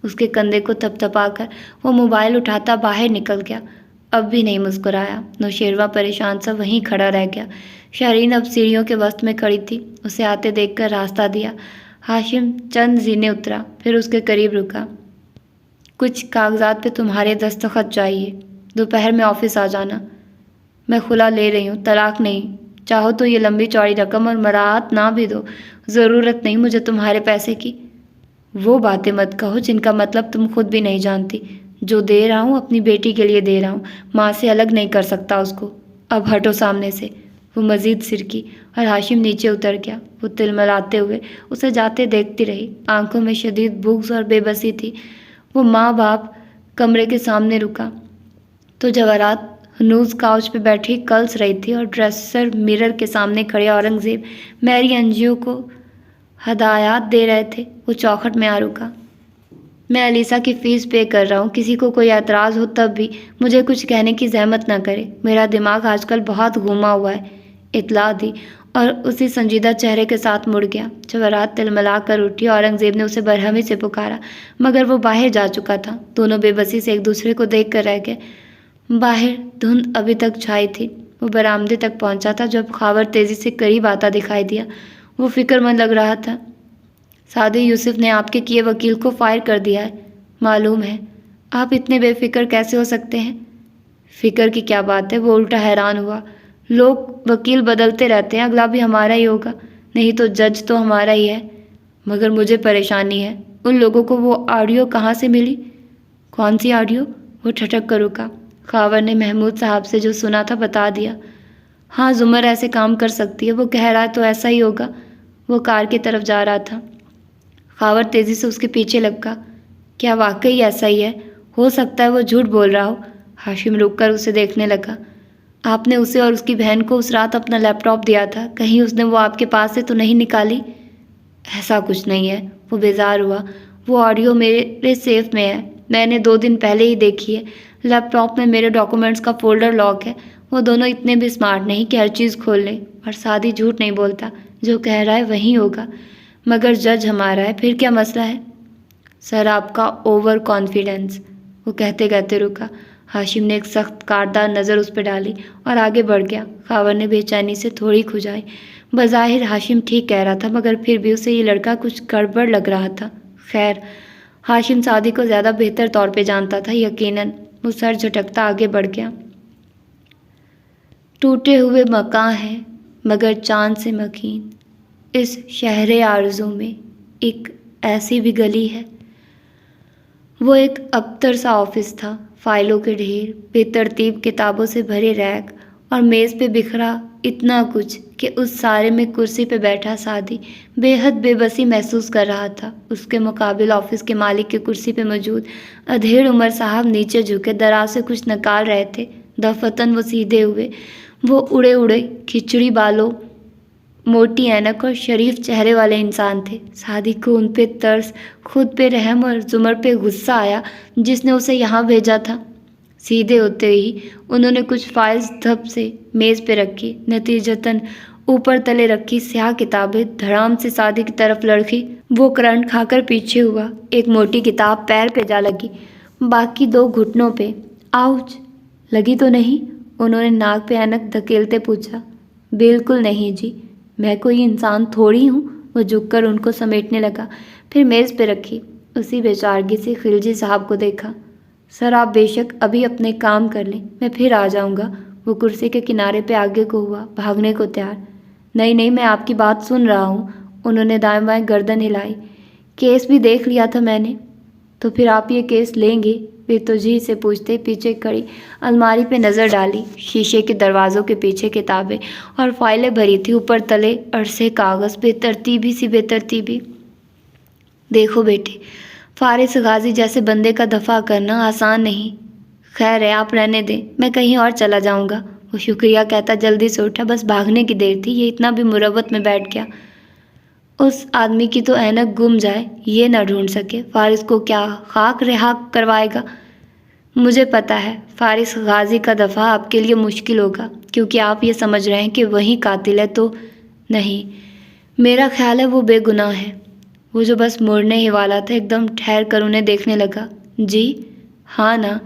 اس کے کندھے کو تھپتھپا کر وہ موبائل اٹھاتا باہر نکل گیا۔ اب بھی نہیں مسکرایا۔ نوشیروان پریشان سا وہیں کھڑا رہ گیا۔ شہرین اب سیڑھیوں کے وسط میں کھڑی تھی، اسے آتے دیکھ کر راستہ دیا۔ ہاشم چند زینے اترا، پھر اس کے قریب رکا۔ کچھ کاغذات پہ تمہارے دستخط چاہیے، دوپہر میں آفس آ جانا۔ میں خلا لے رہی ہوں، طلاق نہیں۔ چاہو تو یہ لمبی چوڑی رقم اور مراعات نہ بھی دو، ضرورت نہیں مجھے تمہارے پیسے کی۔ وہ باتیں مت کہو جن کا مطلب تم خود بھی نہیں جانتی۔ جو دے رہا ہوں اپنی بیٹی کے لیے دے رہا ہوں، ماں سے الگ نہیں کر سکتا اس کو۔ اب ہٹو سامنے سے۔ وہ مزید سرکی اور ہاشم نیچے اتر گیا۔ وہ تلملاتے ہوئے اسے جاتے دیکھتی رہی، آنکھوں میں شدید بغض اور بے بسی تھی۔ وہ ماں باپ کمرے کے سامنے رکا تو جواہرات ہنوز کاؤچ پہ بیٹھی کلس رہی تھی اور ڈریسر مرر کے سامنے کھڑے اورنگزیب میری انجیو کو ہدایات دے رہے تھے۔ وہ چوکھٹ میں آ رکا۔ میں علیسا کی فیس پے کر رہا ہوں، کسی کو کوئی اعتراض ہو تب بھی مجھے کچھ کہنے کی زحمت نہ کرے، میرا دماغ آج کل بہت گھوما ہوا ہے۔ اطلاع دی اور اسی سنجیدہ چہرے کے ساتھ مڑ گیا۔ جواہرات تلملا کر اٹھی۔ اورنگزیب نے اسے برہمی سے پکارا مگر وہ باہر جا چکا تھا۔ دونوں بے بسی سے ایک دوسرے کو دیکھ کر رہ گئے۔ باہر دھند ابھی تک چھائی تھی۔ وہ برآمدے تک پہنچا تھا جب خاور تیزی سے قریب آتا دکھائی دیا۔ وہ فکر مند لگ رہا تھا۔ سعدی، یوسف نے آپ کے کیے وکیل کو فائر کر دیا ہے۔ معلوم ہے۔ آپ اتنے بے فکر کیسے ہو سکتے ہیں؟ فکر کی کیا بات ہے؟ وہ الٹا حیران ہوا۔ لوگ وکیل بدلتے رہتے ہیں، اگلا بھی ہمارا ہی ہوگا، نہیں تو جج تو ہمارا ہی ہے۔ مگر مجھے پریشانی ہے، ان لوگوں کو وہ آڈیو کہاں سے ملی؟ کون سی آڈیو؟ وہ ٹھٹک کر رکا۔ خاور نے محمود صاحب سے جو سنا تھا بتا دیا۔ ہاں، زمر ایسے کام کر سکتی ہے، وہ کہہ رہا ہے تو ایسا ہی ہوگا۔ وہ کار کی طرف جا رہا تھا۔ خاور تیزی سے اس کے پیچھے لپکا۔ کیا واقعی ایسا ہی ہے؟ ہو سکتا ہے وہ جھوٹ بول رہا ہو۔ ہاشم رک کر اسے دیکھنے لگا۔ آپ نے اسے اور اس کی بہن کو اس رات اپنا لیپ ٹاپ دیا تھا، کہیں اس نے وہ آپ کے پاس سے تو نہیں نکالی؟ ایسا کچھ نہیں ہے۔ وہ بیزار ہوا۔ وہ آڈیو میرے سیف میں ہے، میں نے 2 دن پہلے ہی دیکھی ہے۔ لیپ ٹاپ میں میرے ڈاکومنٹس کا فولڈر لاک ہے۔ وہ دونوں اتنے بھی اسمارٹ نہیں کہ ہر چیز کھول لیں، اور سعدی جھوٹ نہیں بولتا، جو کہہ رہا ہے وہی ہوگا۔ مگر جج ہمارا ہے، پھر کیا مسئلہ ہے؟ سر، آپ کا اوور کانفیڈنس۔ وہ کہتے کہتے رکا۔ ہاشم نے ایک سخت کاردار نظر اس پہ ڈالی اور آگے بڑھ گیا۔ خاور نے بے چینی سے تھوڑی کھجائی۔ بظاہر ہاشم ٹھیک کہہ رہا تھا، مگر پھر بھی اسے یہ لڑکا کچھ گڑبڑ لگ رہا تھا۔ خیر، ہاشم سعدی کو زیادہ بہتر طور پہ جانتا تھا، یقیناً۔ وہ سر جھٹکتا آگے بڑھ گیا۔ ٹوٹے ہوئے مکاں ہیں مگر چاند سے مکین، اس شہر آرزو میں ایک ایسی بھی گلی ہے۔ وہ ایک ابتر سا آفس تھا، فائلوں کے ڈھیر، بے ترتیب کتابوں سے بھرے ریک، اور میز پہ بکھرا اتنا کچھ کہ اس سارے میں کرسی پہ بیٹھا سعدی بے حد بے بسی محسوس کر رہا تھا۔ اس کے مقابل آفس کے مالک کی کرسی پہ موجود ادھیڑ عمر صاحب نیچے جھکے دراز سے کچھ نکال رہے تھے۔ دفتن وہ سیدھے ہوئے، وہ اڑے اڑے کھچڑی بالوں، موٹی اینک اور شریف چہرے والے انسان تھے۔ سعدی کو ان پہ ترس، خود پہ رحم اور زمر پہ غصہ آیا جس نے اسے یہاں بھیجا تھا۔ سیدھے ہوتے ہی انہوں نے کچھ فائلز دھپ سے میز پہ رکھی، نتیجتاً اوپر تلے رکھی سیاہ کتابیں دھڑام سے سعدی کی طرف لڑکی۔ وہ کرنٹ کھا کر پیچھے ہوا۔ ایک موٹی کتاب پیر پہ جا لگی، باقی 2 گھٹنوں پہ۔ آؤچ! لگی تو نہیں؟ انہوں نے ناک پہ اینک دھکیلتے پوچھا۔ بالکل نہیں جی، میں کوئی انسان تھوڑی ہوں۔ وہ جھک کر ان کو سمیٹنے لگا، پھر میز پہ رکھی۔ اسی بے چارگی سے خلجی صاحب کو دیکھا۔ سر، آپ بے شک ابھی اپنے کام کر لیں، میں پھر آ جاؤں گا۔ وہ کرسی کے کنارے پہ آگے کو ہوا، بھاگنے کو تیار۔ نہیں نہیں، میں آپ کی بات سن رہا ہوں۔ انہوں نے دائیں بائیں گردن ہلائی۔ کیس بھی دیکھ لیا تھا میں نے۔ تو پھر آپ یہ کیس لیں گے؟ بے توجہی سے پوچھتے پیچھے کھڑی الماری پہ نظر ڈالی۔ شیشے کے دروازوں کے پیچھے کتابیں اور فائلیں بھری تھی، اوپر تلے عرصے کاغذ، بے ترتیبی سی بے ترتیبی۔ دیکھو بیٹے، فارس غازی جیسے بندے کا دفاع کرنا آسان نہیں۔ خیر ہے، آپ رہنے دیں، میں کہیں اور چلا جاؤں گا۔ وہ شکریہ کہتا جلدی سے اٹھا۔ بس بھاگنے کی دیر تھی، یہ اتنا بھی مروت میں بیٹھ گیا۔ اس آدمی کی تو اینک گم جائے یہ نہ ڈھونڈ سکے، فارس کو کیا خاک رہا کروائے گا؟ مجھے پتہ ہے فارس غازی کا دفاع آپ کے لیے مشکل ہوگا، کیونکہ آپ یہ سمجھ رہے ہیں کہ وہی قاتل ہے، تو نہیں، میرا خیال ہے وہ بے گناہ ہے۔ وہ جو بس مڑنے ہی والا تھا ایک دم ٹھہر کر انہیں دیکھنے لگا۔ جی ہاں نا،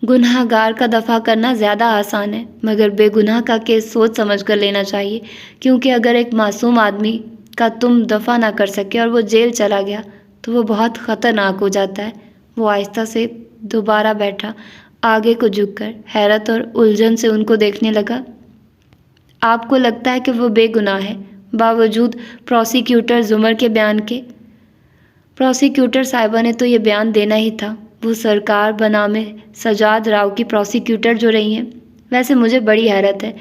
گناہ گار کا دفاع کرنا زیادہ آسان ہے، مگر بے گناہ کا کیس سوچ سمجھ کر لینا چاہیے، کیونکہ اگر ایک معصوم آدمی کا تم دفاع نہ کر سکے اور وہ جیل چلا گیا تو وہ بہت خطرناک ہو جاتا ہے۔ وہ آہستہ سے دوبارہ بیٹھا، آگے کو جھک کر حیرت اور الجھن سے ان کو دیکھنے لگا۔ آپ کو لگتا ہے کہ وہ بے گناہ ہے باوجود پروسیکیوٹر زمر کے بیان کے؟ پروسیکیوٹر صاحبہ نے تو یہ بیان دینا ہی تھا، وہ سرکار بنام سجاد راؤ کی پروسیکیوٹر جو رہی ہیں۔ ویسے مجھے بڑی حیرت ہے،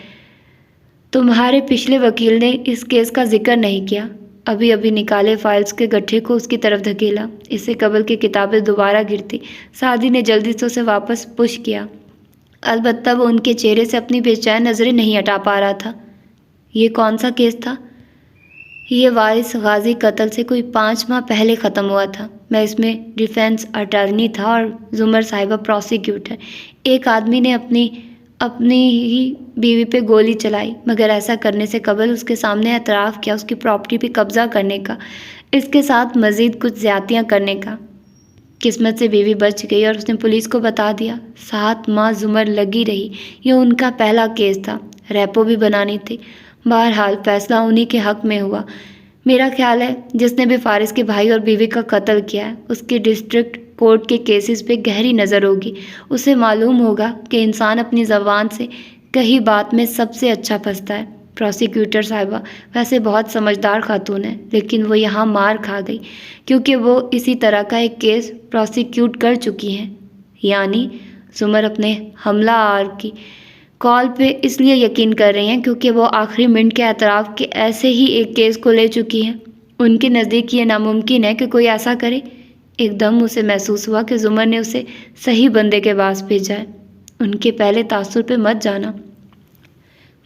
تمہارے پچھلے وکیل نے اس کیس کا ذکر نہیں کیا۔ ابھی ابھی نکالے فائلز کے گٹھے کو اس کی طرف دھکیلا۔ اس سے قبل کی کتابیں دوبارہ گرتی۔ سعدی نے جلدی سے اسے واپس پش کیا، البتہ وہ ان کے چہرے سے اپنی بے چین نظریں نہیں ہٹا پا رہا تھا۔ یہ کون سا کیس تھا؟ یہ وارث غازی قتل سے کوئی 5 ماہ پہلے ختم ہوا تھا۔ میں اس میں ڈیفینس اٹارنی تھا اور زمر صاحبہ پروسیکیوٹر۔ ایک آدمی نے اپنی اپنی ہی بیوی پہ گولی چلائی، مگر ایسا کرنے سے قبل اس کے سامنے اعتراف کیا اس کی پراپرٹی پہ قبضہ کرنے کا، اس کے ساتھ مزید کچھ زیادتیاں کرنے کا۔ قسمت سے بیوی بچ گئی اور اس نے پولیس کو بتا دیا۔ 7 ماہ زمر لگی رہی، یہ ان کا پہلا کیس تھا، ریپو بھی بنانی تھی۔ بہرحال فیصلہ انہی کے حق میں ہوا۔ میرا خیال ہے جس نے بھی فارس کے بھائی اور بیوی کا قتل کیا ہے اس کی ڈسٹرکٹ کورٹ کے کیسز پہ گہری نظر ہوگی۔ اسے معلوم ہوگا کہ انسان اپنی زبان سے کہی بات میں سب سے اچھا پھنستا ہے۔ پروسیکیوٹر صاحبہ ویسے بہت سمجھدار خاتون ہے، لیکن وہ یہاں مار کھا گئی کیونکہ وہ اسی طرح کا ایک کیس پروسیکیوٹ کر چکی ہیں۔ یعنی زمر اپنے حملہ آور کی کال پہ اس لیے یقین کر رہی ہیں کیونکہ وہ آخری منٹ کے اعتراف کے ایسے ہی ایک کیس کو لے چکی ہیں۔ ان کے نزدیک یہ ناممکن ہے کہ کوئی ایسا کرے۔ ایک دم اسے محسوس ہوا کہ زمر نے اسے صحیح بندے کے پاس بھیجا ہے۔ ان کے پہلے تاثر پہ مت جانا۔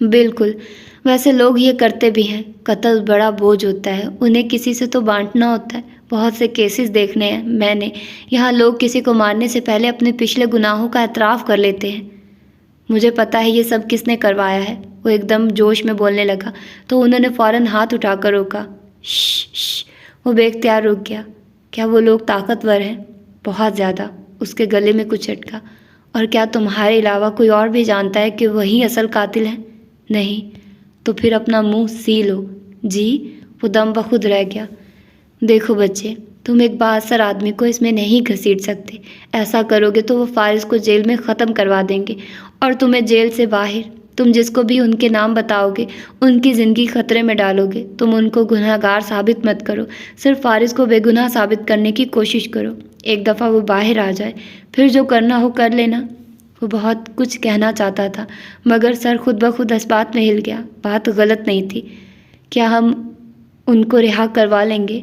بالکل، ویسے لوگ یہ کرتے بھی ہیں۔ قتل بڑا بوجھ ہوتا ہے، انہیں کسی سے تو بانٹنا ہوتا ہے۔ بہت سے کیسز دیکھنے ہیں میں نے، یہاں لوگ کسی کو مارنے سے پہلے اپنے پچھلے گناہوں کا اعتراف کر لیتے ہیں۔ مجھے پتا ہے یہ سب کس نے کروایا ہے۔ وہ ایک دم جوش میں بولنے لگا تو انہوں نے فوراً ہاتھ اٹھا کر روکا۔ شش۔ وہ بے اختیار رک گیا۔ کیا وہ لوگ طاقتور ہیں؟ بہت زیادہ۔ اس کے گلے میں کچھ اٹکا۔ اور کیا تمہارے علاوہ کوئی اور بھی جانتا ہے کہ وہی اصل قاتل ہے؟ نہیں۔ تو پھر اپنا منہ سی لو۔ جی؟ وہ دم بخود رہ گیا۔ دیکھو بچے، تم ایک بااثر آدمی کو اس میں نہیں گھسیٹ سکتے۔ ایسا کرو گے تو وہ فارس کو جیل میں ختم کروا دیں گے اور تمہیں جیل سے باہر۔ تم جس کو بھی ان کے نام بتاؤ گے ان کی زندگی خطرے میں ڈالو گے۔ تم ان کو گناہ گار ثابت مت کرو، صرف فارس کو بے گناہ ثابت کرنے کی کوشش کرو۔ ایک دفعہ وہ باہر آ جائے پھر جو کرنا ہو کر لینا۔ وہ بہت کچھ کہنا چاہتا تھا مگر سر خود بخود اس بات میں ہل گیا۔ بات غلط نہیں تھی۔ کیا ہم ان کو رہا کروا لیں گے؟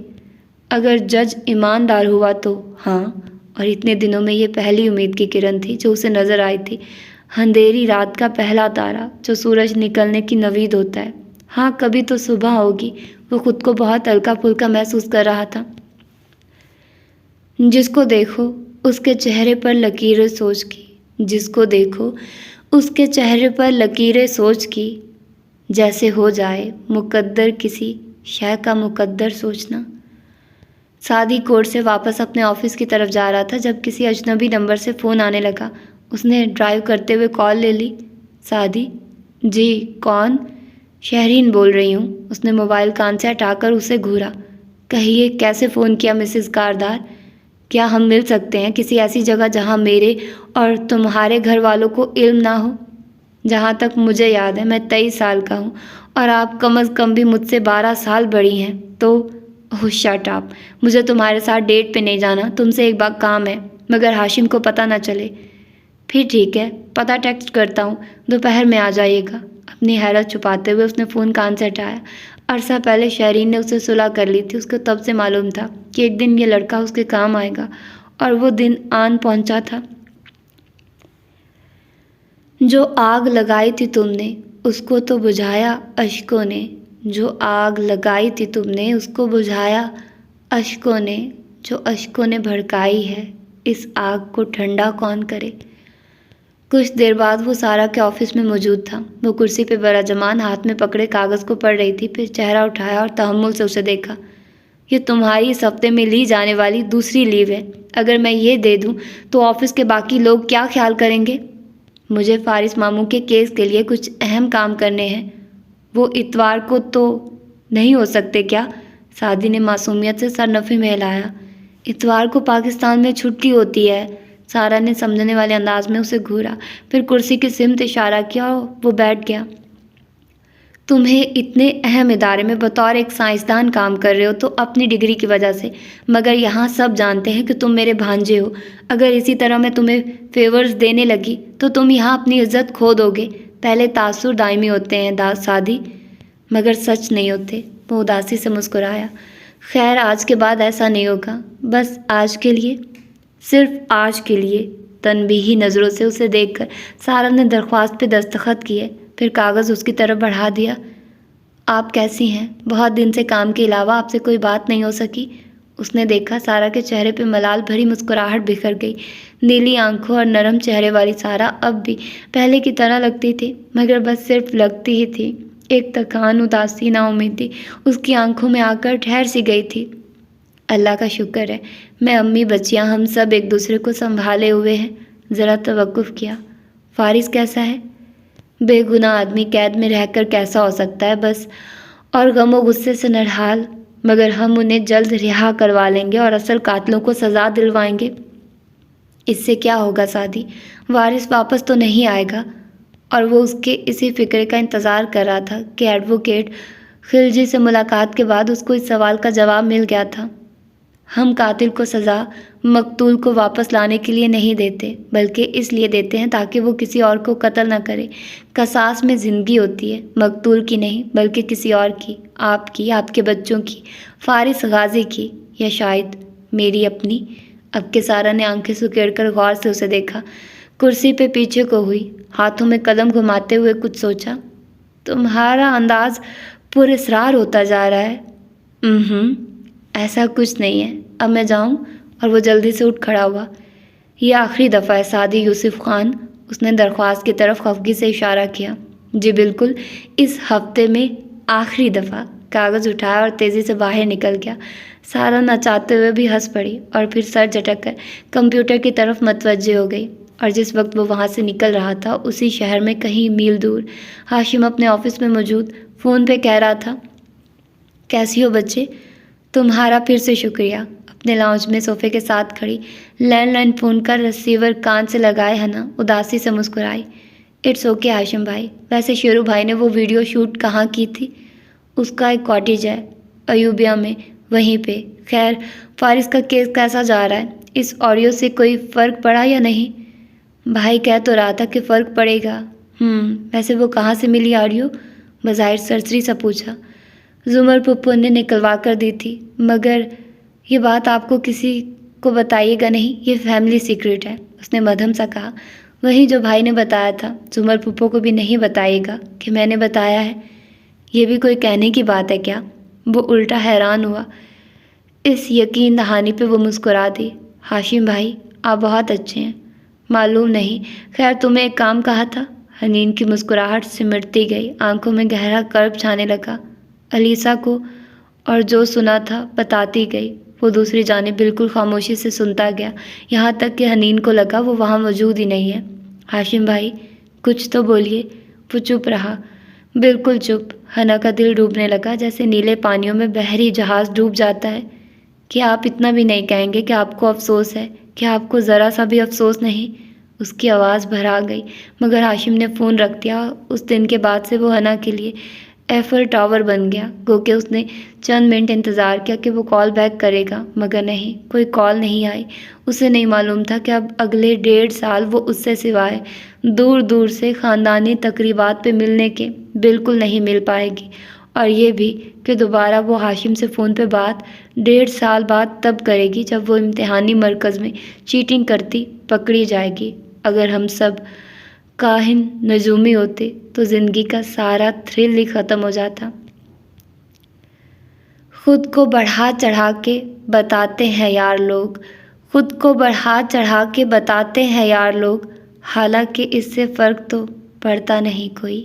اگر جج ایماندار ہوا تو ہاں۔ اور اتنے دنوں میں یہ پہلی امید کی کرن تھی جو اسے نظر آئی تھی، اندھیری رات کا پہلا تارا جو سورج نکلنے کی نوید ہوتا ہے۔ ہاں کبھی تو صبح ہوگی۔ وہ خود کو بہت ہلکا پھلکا محسوس کر رہا تھا۔ جس کو دیکھو اس کے چہرے پر لکیریں سوچ کی، جس کو دیکھو اس کے چہرے پر لکیریں سوچ کی، جیسے ہو جائے مقدر کسی شے کا مقدر سوچنا۔ سعدی کورٹ سے واپس اپنے آفس کی طرف جا رہا تھا جب کسی اجنبی نمبر سے فون آنے لگا۔ اس نے ڈرائیو کرتے ہوئے کال لے لی۔ سعدی؟ جی کون؟ شہرین بول رہی ہوں۔ اس نے موبائل کان سے ہٹا کر اسے گھورا۔ کہیے کیسے فون کیا مسز کاردار؟ کیا ہم مل سکتے ہیں کسی ایسی جگہ جہاں میرے اور تمہارے گھر والوں کو علم نہ ہو؟ جہاں تک مجھے یاد ہے میں 23 سال کا ہوں اور آپ کم از کم بھی مجھ سے 12 سال بڑی ہیں تو شٹ اپ، مجھے تمہارے ساتھ ڈیٹ پہ نہیں جانا، تم سے ایک بار کام ہے، مگر ہاشم کو پتہ نہ چلے۔ پھر ٹھیک ہے، پتہ ٹیکسٹ کرتا ہوں، دوپہر میں آ جائیے گا۔ اپنی حیرت چھپاتے ہوئے اس نے فون کان سے ہٹایا۔ عرصہ پہلے شہرین نے اسے صلح کر لی تھی۔ اس کو تب سے معلوم تھا کہ ایک دن یہ لڑکا اس کے کام آئے گا اور وہ دن آن پہنچا تھا۔ جو آگ لگائی تھی تم نے اس کو تو بجھایا اشکوں نے، جو آگ لگائی تھی تم نے اس کو بجھایا اشکوں نے، جو اشکوں نے بھڑکائی ہے اس آگ کو ٹھنڈا کون کرے۔ کچھ دیر بعد وہ سارا کے آفس میں موجود تھا۔ وہ کرسی پہ براجمان ہاتھ میں پکڑے کاغذ کو پڑھ رہی تھی، پھر چہرہ اٹھایا اور تحمل سے اسے دیکھا۔ یہ تمہاری اس ہفتے میں لی جانے والی دوسری لیو ہے۔ اگر میں یہ دے دوں تو آفس کے باقی لوگ کیا خیال کریں گے؟ مجھے فارس ماموں کے کیس کے لیے کچھ اہم کام کرنے ہیں۔ وہ اتوار کو تو نہیں ہو سکتے کیا؟ سعدی نے معصومیت سے سر نفی میں ہلایا۔ اتوار کو پاکستان میں چھٹی ہوتی ہے۔ سارا نے سمجھنے والے انداز میں اسے گھورا، پھر کرسی کی سمت اشارہ کیا اور وہ بیٹھ گیا۔ تمہیں اتنے اہم ادارے میں بطور ایک سائنسدان کام کر رہے ہو تو اپنی ڈگری کی وجہ سے، مگر یہاں سب جانتے ہیں کہ تم میرے بھانجے ہو۔ اگر اسی طرح میں تمہیں فیورز دینے لگی تو تم یہاں اپنی عزت کھو دو گے۔ پہلے تاثر دائمی ہوتے ہیں سعدی، مگر سچ نہیں ہوتے۔ وہ اداسی سے مسکرایا۔ خیر آج کے بعد ایسا نہیں ہوگا، بس آج کے لیے، صرف آج کے لیے۔ تنبیہی نظروں سے اسے دیکھ کر سارا نے درخواست پہ دستخط کیے، پھر کاغذ اس کی طرف بڑھا دیا۔ آپ کیسی ہیں؟ بہت دن سے کام کے علاوہ آپ سے کوئی بات نہیں ہو سکی۔ اس نے دیکھا سارا کے چہرے پہ ملال بھری مسکراہٹ بکھر گئی۔ نیلی آنکھوں اور نرم چہرے والی سارا اب بھی پہلے کی طرح لگتی تھی، مگر بس صرف لگتی ہی تھی۔ ایک تکان، اداسی، نا امیدی اس کی آنکھوں میں آ کر ٹھہر سی گئی تھی۔ اللہ کا شکر ہے، میں، امی، بچیاں، ہم سب ایک دوسرے کو سنبھالے ہوئے ہیں۔ ذرا توقف کیا۔ فارس کیسا ہے؟ بے گناہ آدمی قید میں رہ کر کیسا ہو سکتا ہے، بس اور غم و غصے سے نرحال، مگر ہم انہیں جلد رہا کروا لیں گے اور اصل قاتلوں کو سزا دلوائیں گے۔ اس سے کیا ہوگا سعدی؟ وارث واپس تو نہیں آئے گا؟ اور وہ اس کے اسی فکر کا انتظار کر رہا تھا کہ ایڈوکیٹ خلجی سے ملاقات کے بعد اس کو اس سوال کا جواب مل گیا تھا۔ ہم قاتل کو سزا مقتول کو واپس لانے کے لیے نہیں دیتے، بلکہ اس لیے دیتے ہیں تاکہ وہ کسی اور کو قتل نہ کرے۔ قصاص میں زندگی ہوتی ہے، مقتول کی نہیں بلکہ کسی اور کی، آپ کے بچوں کی، فارس غازی کی، یا شاید میری اپنی۔ اب کہ سارا نے آنکھیں سکیڑ کر غور سے اسے دیکھا، کرسی پہ پیچھے کو ہوئی، ہاتھوں میں قلم گھماتے ہوئے کچھ سوچا۔ تمہارا انداز پر اصرار ہوتا جا رہا ہے۔ ایسا کچھ نہیں ہے، اب میں جاؤں؟ اور وہ جلدی سے اٹھ کھڑا ہوا۔ یہ آخری دفعہ ہے سعدی یوسف خان، اس نے درخواست کی طرف خفگی سے اشارہ کیا۔ جی بالکل، اس ہفتے میں آخری دفعہ۔ کاغذ اٹھایا اور تیزی سے باہر نکل گیا۔ سارا نہ چاہتے ہوئے بھی ہنس پڑی اور پھر سر جھٹک کر کمپیوٹر کی طرف متوجہ ہو گئی، اور جس وقت وہ وہاں سے نکل رہا تھا اسی شہر میں کہیں میل دور ہاشم اپنے آفس میں موجود فون پہ کہہ رہا تھا، کیسی ہو بچے؟ تمہارا پھر سے شکریہ۔ اپنے لاؤنج میں صوفے کے ساتھ کھڑی لینڈ لائن فون کا ریسیور کان سے لگائے ہنا اداسی سے مسکرائی۔ اٹس اوکے ہاشم بھائی، ویسے شیرو بھائی نے وہ ویڈیو شوٹ کہاں کی تھی؟ اس کا ایک کاٹیج ہے ایوبیا میں، وہیں پہ۔ خیر، فارس کا کیس کیسا جا رہا ہے؟ اس آڈیو سے کوئی فرق پڑا یا نہیں؟ بھائی کہہ تو رہا تھا کہ فرق پڑے گا۔ ویسے وہ کہاں سے ملی آڈیو؟ بظاہر سرسری سا پوچھا۔ زمر پھپھو نے نکلوا کر دی تھی، مگر یہ بات آپ کو کسی کو بتائیے گا نہیں، یہ فیملی سیکرٹ ہے، اس نے مدھم سا کہا۔ وہی جو بھائی نے بتایا تھا، زمر پھپھو کو بھی نہیں بتائیے گا کہ میں نے بتایا ہے؟ یہ بھی کوئی کہنے کی بات ہے کیا؟ وہ الٹا حیران ہوا۔ اس یقین دہانی پہ وہ مسکرا دی۔ ہاشم بھائی، آپ بہت اچھے ہیں۔ معلوم نہیں، خیر تمہیں ایک کام کہا تھا۔ حنین کی مسکراہٹ سمٹتی گئی، آنکھوں میں گہرا کرب چھانے لگا۔ علیسا کو، اور جو سنا تھا بتاتی گئی۔ وہ دوسری جانب بالکل خاموشی سے سنتا گیا، یہاں تک کہ حنین کو لگا وہ وہاں موجود ہی نہیں ہے۔ ہاشم بھائی کچھ تو بولیے۔ وہ چپ رہا، بالکل چپ۔ حنا کا دل ڈوبنے لگا جیسے نیلے پانیوں میں بحری جہاز ڈوب جاتا ہے۔ کیا آپ اتنا بھی نہیں کہیں گے کہ آپ کو افسوس ہے؟ کیا آپ کو ذرا سا بھی افسوس نہیں؟ اس کی آواز بھرا گئی، مگر ہاشم نے فون رکھ دیا۔ اس دن کے بعد سے وہ حنا کے لیے ایفل ٹاور بن گیا۔ گو کہ اس نے چند منٹ انتظار کیا کہ وہ کال بیک کرے گا، مگر نہیں، کوئی کال نہیں آئی۔ اسے نہیں معلوم تھا کہ اب اگلے 1.5 سال وہ اس سے سوائے دور دور سے خاندانی تقریبات پہ ملنے کے بالکل نہیں مل پائے گی، اور یہ بھی کہ دوبارہ وہ ہاشم سے فون پہ بات 1.5 سال بعد تب کرے گی جب وہ امتحانی مرکز میں چیٹنگ کرتی پکڑی جائے گی۔ اگر ہم سب کاہن نجومی ہوتے تو زندگی کا سارا تھرل ہی ختم ہو جاتا۔ خود کو بڑھا چڑھا کے بتاتے ہیں یار لوگ، خود کو بڑھا چڑھا کے بتاتے ہیں یار لوگ، حالانکہ اس سے فرق تو پڑتا نہیں کوئی۔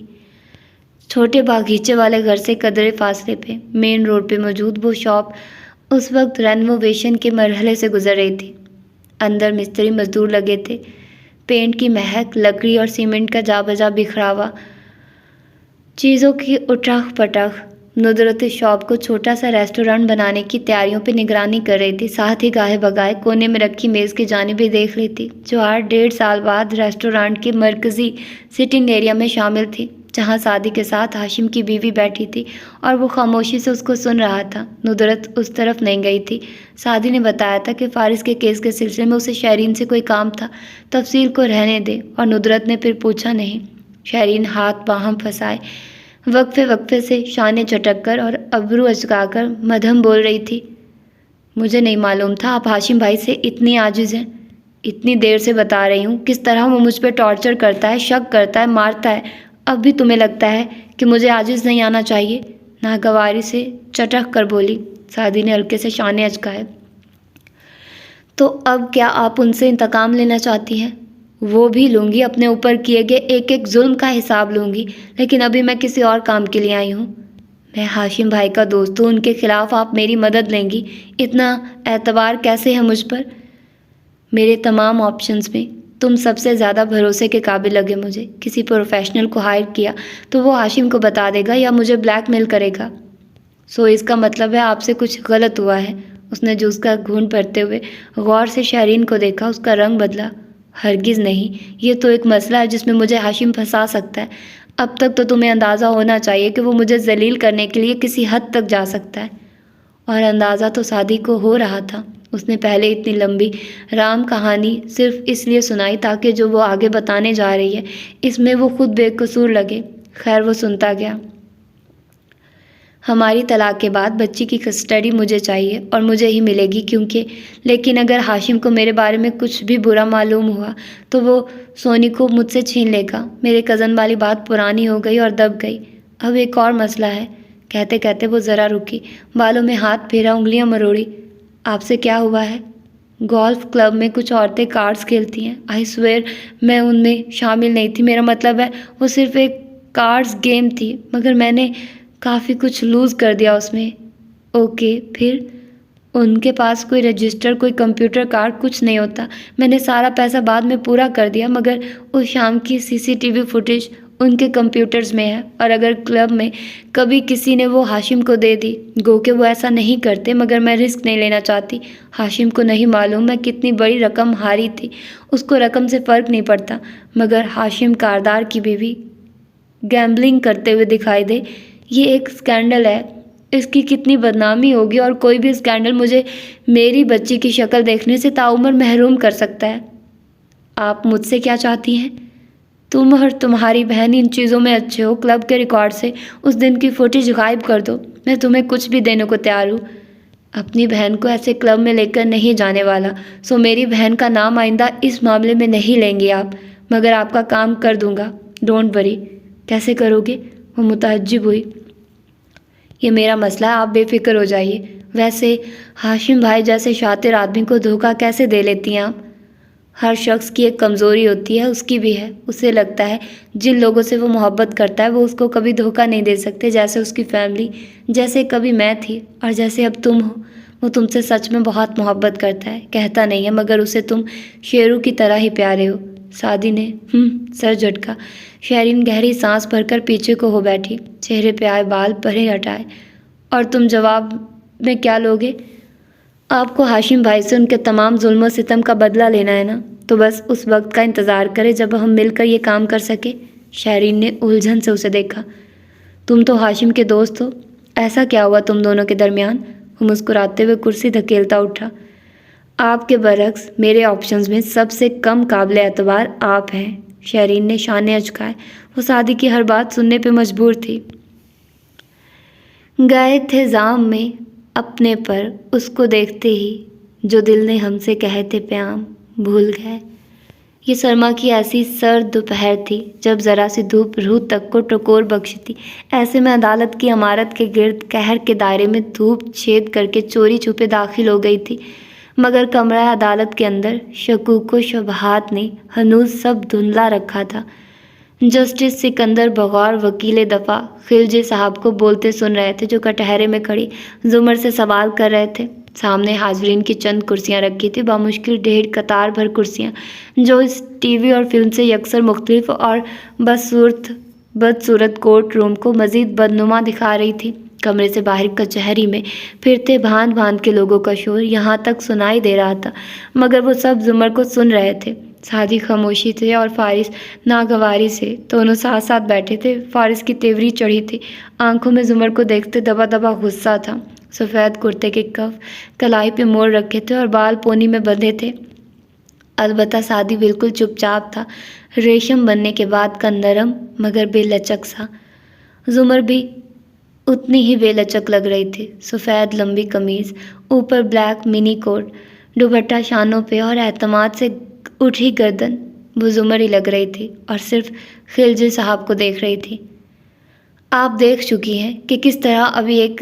چھوٹے باغیچے والے گھر سے قدرے فاصلے پہ مین روڈ پہ موجود وہ شاپ اس وقت رینوویشن کے مرحلے سے گزر رہی تھی۔ اندر مستری مزدور لگے تھے، پینٹ کی مہک، لکڑی اور سیمنٹ کا جا بجا بکھراوا، چیزوں کی اٹھک پٹک۔ ندرت شاپ کو چھوٹا سا ریسٹورانٹ بنانے کی تیاریوں پہ نگرانی کر رہی تھی، ساتھ ہی گاہے بگائے کونے میں رکھی میز کی جانب بھی دیکھ لیتی، جو 8.5 سال بعد ریسٹورانٹ کے مرکزی سٹنگ ایریا میں شامل تھی، جہاں سعدی کے ساتھ ہاشم کی بیوی بیٹھی تھی اور وہ خاموشی سے اس کو سن رہا تھا۔ ندرت اس طرف نہیں گئی تھی۔ سعدی نے بتایا تھا کہ فارس کے کیس کے سلسلے میں اسے شہرین سے کوئی کام تھا، تفصیل کو رہنے دے، اور ندرت نے پھر پوچھا نہیں۔ شہرین ہاتھ باہم پھنسائے، وقفے سے شانے چٹک کر اور ابرو اچکا کر مدھم بول رہی تھی، مجھے نہیں معلوم تھا آپ ہاشم بھائی سے اتنی عاجز ہیں۔ اتنی دیر سے بتا رہی ہوں کس طرح وہ مجھ پہ ٹارچر کرتا ہے، شک کرتا ہے، مارتا ہے، اب بھی تمہیں لگتا ہے کہ مجھے عاجز نہیں آنا چاہیے؟ ناگواری سے چٹک کر بولی۔ سعدی نے ہلکے سے شانے اچکائے۔ تو اب کیا آپ ان سے انتقام لینا چاہتی ہیں؟ وہ بھی لوں گی، اپنے اوپر کیے گئے ایک ایک ظلم کا حساب لوں گی، لیکن ابھی میں کسی اور کام کے لیے آئی ہوں۔ میں ہاشم بھائی کا دوست ہوں، ان کے خلاف آپ میری مدد لیں گی؟ اتنا اعتبار کیسے ہے مجھ پر؟ میرے تمام آپشنز میں تم سب سے زیادہ بھروسے کے قابل لگے مجھے۔ کسی پروفیشنل کو ہائر کیا تو وہ ہاشم کو بتا دے گا یا مجھے بلیک میل کرے گا۔ سو اس کا مطلب ہے آپ سے کچھ غلط ہوا ہے۔ اس نے جوس کا گھونٹ بھرتے ہوئے غور سے شہرین کو دیکھا، اس کا رنگ بدلا۔ ہرگز نہیں، یہ تو ایک مسئلہ ہے جس میں مجھے ہاشم پھنسا سکتا ہے۔ اب تک تو تمہیں اندازہ ہونا چاہیے کہ وہ مجھے ذلیل کرنے کے لیے کسی حد تک جا سکتا ہے، اور اندازہ تو سعدی کو ہو رہا تھا۔ اس نے پہلے اتنی لمبی رام کہانی صرف اس لیے سنائی تاکہ جو وہ آگے بتانے جا رہی ہے اس میں وہ خود بے قصور لگے۔ خیر وہ سنتا گیا۔ ہماری طلاق کے بعد بچی کی کسٹڈی مجھے چاہیے اور مجھے ہی ملے گی لیکن اگر ہاشم کو میرے بارے میں کچھ بھی برا معلوم ہوا تو وہ سونی کو مجھ سے چھین لے گا۔ میرے کزن والی بات پرانی ہو گئی اور دب گئی۔ اب ایک اور مسئلہ ہے۔ کہتے کہتے وہ ذرا رکی، بالوں میں ہاتھ پھیرا، انگلیاں مروڑی۔ آپ سے کیا ہوا ہے؟ گولف کلب میں کچھ عورتیں کارڈز کھیلتی ہیں۔ آئی سویئر میں ان میں شامل نہیں تھی، میرا مطلب ہے وہ صرف ایک کارڈز گیم تھی، مگر میں نے کافی کچھ لوز کر دیا اس میں۔ اوکے، پھر؟ ان کے پاس کوئی رجسٹر، کوئی کمپیوٹر کارڈ، کچھ نہیں ہوتا۔ میں نے سارا پیسہ بعد میں پورا کر دیا، مگر اس شام کی CCTV فوٹیج ان کے کمپیوٹرز میں ہے، اور اگر کلب میں کبھی کسی نے وہ ہاشم کو دے دی، گو کہ وہ ایسا نہیں کرتے، مگر میں رسک نہیں لینا چاہتی۔ ہاشم کو نہیں معلوم میں کتنی بڑی رقم ہاری تھی، اس کو رقم سے فرق نہیں پڑتا، مگر ہاشم کاردار کی بیوی گیمبلنگ کرتے ہوئے دکھائی دے، یہ ایک اسکینڈل ہے۔ اس کی کتنی بدنامی ہوگی، اور کوئی بھی اسکینڈل مجھے میری بچی کی شکل دیکھنے سے تعمر محروم کر سکتا ہے۔ آپ مجھ سے کیا چاہتی ہیں؟ تم اور تمہاری بہن ان چیزوں میں اچھے ہو۔ کلب کے ریکارڈ سے اس دن کی فوٹیج غائب کر دو، میں تمہیں کچھ بھی دینے کو تیار ہوں۔ اپنی بہن کو ایسے کلب میں لے کر نہیں جانے والا، سو میری بہن کا نام آئندہ اس معاملے میں نہیں لیں گے آپ، مگر آپ کا کام کر دوں گا، ڈونٹ وری۔ کیسے کرو گے؟ وہ متعجب ہوئی۔ یہ میرا مسئلہ ہے، آپ بے فکر ہو جائیے۔ ویسے ہاشم بھائی جیسے شاطر آدمی کو دھوکہ کیسے دے لیتی ہیں آپ؟ ہر شخص کی ایک کمزوری ہوتی ہے، اس کی بھی ہے۔ اسے لگتا ہے جن لوگوں سے وہ محبت کرتا ہے وہ اس کو کبھی دھوکہ نہیں دے سکتے، جیسے اس کی فیملی، جیسے کبھی میں تھی، اور جیسے اب تم ہو۔ وہ تم سے سچ میں بہت محبت کرتا ہے، کہتا نہیں ہے، مگر اسے تم شیروں کی طرح ہی پیارے ہو۔ سعدی نے سر جھٹکا۔ شہرین گہری سانس بھر کر پیچھے کو ہو بیٹھی، چہرے پہ آئے بال پرے ہٹائے۔ اور تم جواب میں کیا لوگے؟ آپ کو ہاشم بھائی سے ان کے تمام ظلم و ستم کا بدلہ لینا ہے نا؟ تو بس اس وقت کا انتظار کرے جب ہم مل کر یہ کام کر سکے۔ شہرین نے الجھن سے اسے دیکھا۔ تم تو ہاشم کے دوست ہو، ایسا کیا ہوا تم دونوں کے درمیان؟ وہ مسکراتے ہوئے کرسی دھکیلتا اٹھا۔ آپ کے برعکس میرے آپشنز میں سب سے کم قابل اعتبار آپ ہیں۔ شہرین نے شانے اچکائے، وہ سعدی کی ہر بات سننے پہ مجبور تھی۔ گئے تھے زام میں اپنے پر اس کو دیکھتے ہی، جو دل نے ہم سے کہے تھے پیام بھول گئے۔ یہ سرما کی ایسی سرد دوپہر تھی جب ذرا سی دھوپ روح تک کو ٹکور بخشتی۔ ایسے میں عدالت کی عمارت کے گرد قہر کے دائرے میں دھوپ چھید کر کے چوری چھپے داخل ہو گئی تھی، مگر کمرہ عدالت کے اندر شکوک و شبہات نے ہنوز سب دھندلا رکھا تھا۔ جسٹس سکندر بغور وکیل دفاع خلجی صاحب کو بولتے سن رہے تھے، جو کٹہرے میں کھڑی زمر سے سوال کر رہے تھے۔ سامنے حاضرین کی چند کرسیاں رکھی تھی، بامشکل 1.5 قطار بھر کرسیاں، جو اس ٹی وی اور فلم سے یکسر مختلف اور بدصورت کورٹ روم کو مزید بدنما دکھا رہی تھی۔ کمرے سے باہر کچہری میں پھرتے بھاند بھاند کے لوگوں کا شور یہاں تک سنائی دے رہا تھا، مگر وہ سب زمر کو سن رہے تھے۔ سعدی خاموشی سے اور فارس ناگواری سے دونوں ساتھ ساتھ بیٹھے تھے۔ فارس کی تیوری چڑھی تھی، آنکھوں میں زمر کو دیکھتے دبا دبا غصہ تھا۔ سفید کرتے کے کف کلائی پہ موڑ رکھے تھے اور بال پونی میں بندھے تھے۔ البتہ سعدی بالکل چپ چاپ تھا، ریشم بننے کے بعد کا نرم مگر بے لچک سا۔ زمر بھی اتنی ہی بے لچک لگ رہی تھی، سفید لمبی قمیض، اوپر بلیک منی کوٹ، دوپٹہ شانوں پہ اور اعتماد سے اٹھی گردن۔ وہ زمر ہی لگ رہی تھی اور صرف خلجی صاحب کو دیکھ رہی تھی۔ آپ دیکھ چکی ہیں کہ کس طرح ابھی ایک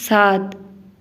7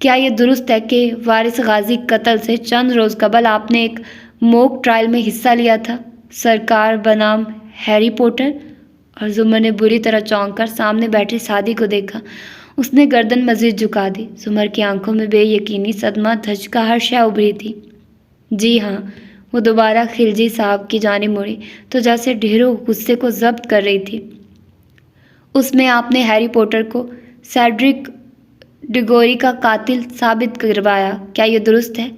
کیا یہ درست ہے کہ وارث غازی قتل سے چند روز قبل آپ نے ایک موک ٹرائل میں حصہ لیا تھا، سرکار بنام ہیری پوٹر؟ اور زمر نے بری طرح چونک کر سامنے بیٹھے سعدی کو دیکھا۔ اس نے گردن مزید جھکا دی۔ زمر کی آنکھوں میں بے یقینی، صدمہ، دھچکا، ہر شے ابھری تھی۔ جی ہاں۔ وہ دوبارہ خلجی صاحب کی جانب مڑی تو جیسے ڈھیروں غصے کو ضبط کر رہی تھی۔ اس میں آپ نے ہیری پوٹر کو سیڈرک ڈگوری کا قاتل ثابت کروایا، کیا یہ درست ہے؟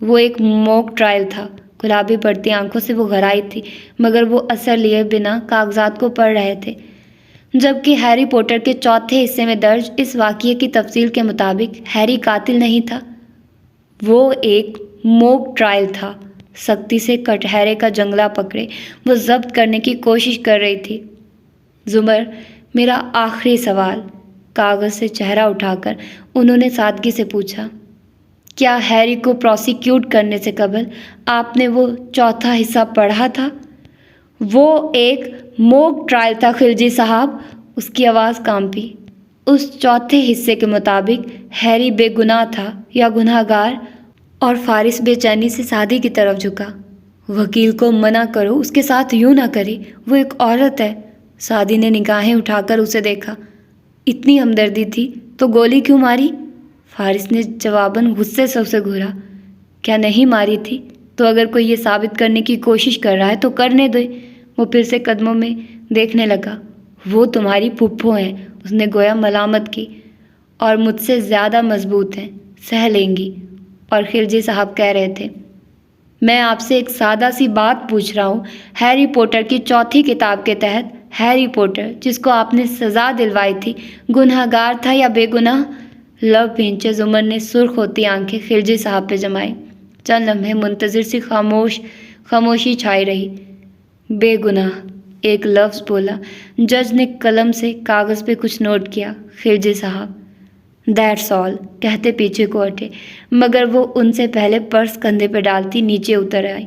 وہ ایک موک ٹرائل تھا۔ گلابی بڑھتی آنکھوں سے وہ گہرائی تھی، مگر وہ اثر لیے بنا کاغذات کو پڑھ رہے تھے، جبکہ ہیری پوٹر کے چوتھے حصے میں درج اس واقعے کی تفصیل کے مطابق ہیری قاتل نہیں تھا، وہ ایک موک ٹرائل تھا۔ سختی سے کٹہرے کا جنگلہ پکڑے وہ ضبط کرنے کی کوشش کر رہی تھی۔ زمر، میرا آخری سوال۔ کاغذ سے چہرہ اٹھا کر انہوں نے سادگی سے پوچھا، کیا ہیری کو پروسیکیوٹ کرنے سے قبل آپ نے وہ چوتھا حصہ پڑھا تھا؟ وہ ایک موک ٹرائل تھا خلجی صاحب، اس کی آواز کانپی۔ اس چوتھے حصے کے مطابق ہیری بے گناہ تھا یا گناہ گار؟ اور فارس بے چینی سے سعدی کی طرف جھکا۔ وکیل کو منع کرو، اس کے ساتھ یوں نہ کرے، وہ ایک عورت ہے۔ سعدی نے نگاہیں اٹھا کر اسے دیکھا۔ اتنی ہمدردی تھی تو گولی کیوں ماری؟ فارس نے جواباً غصے سے اسے گھورا۔ کیا نہیں ماری تھی؟ تو اگر کوئی یہ ثابت کرنے کی کوشش کر رہا ہے تو کرنے دے۔ وہ پھر سے قدموں میں دیکھنے لگا۔ وہ تمہاری پھپھو ہیں، اس نے گویا ملامت کی، اور مجھ سے زیادہ مضبوط ہیں، سہ لیں گی۔ اور خلجی صاحب کہہ رہے تھے، میں آپ سے ایک سادہ سی بات پوچھ رہا ہوں، ہیری پوٹر کی چوتھی کتاب کے تحت ہیری پوٹر جس کو آپ نے سزا دلوائی تھی، گناہ گار تھا یا بے گناہ؟ لب بھینچے زمر نے سرخ ہوتی آنکھیں خلجی صاحب پہ جمائی۔ چند لمحے منتظر سی خاموشی چھائی رہی۔ بے گناہ، ایک لفظ بولا۔ جج نے قلم سے کاغذ پہ کچھ نوٹ کیا۔ خلجی صاحب دیٹس آل کہتے پیچھے کو ہٹے، مگر وہ ان سے پہلے پرس کندھے پہ ڈالتی نیچے اتر آئی۔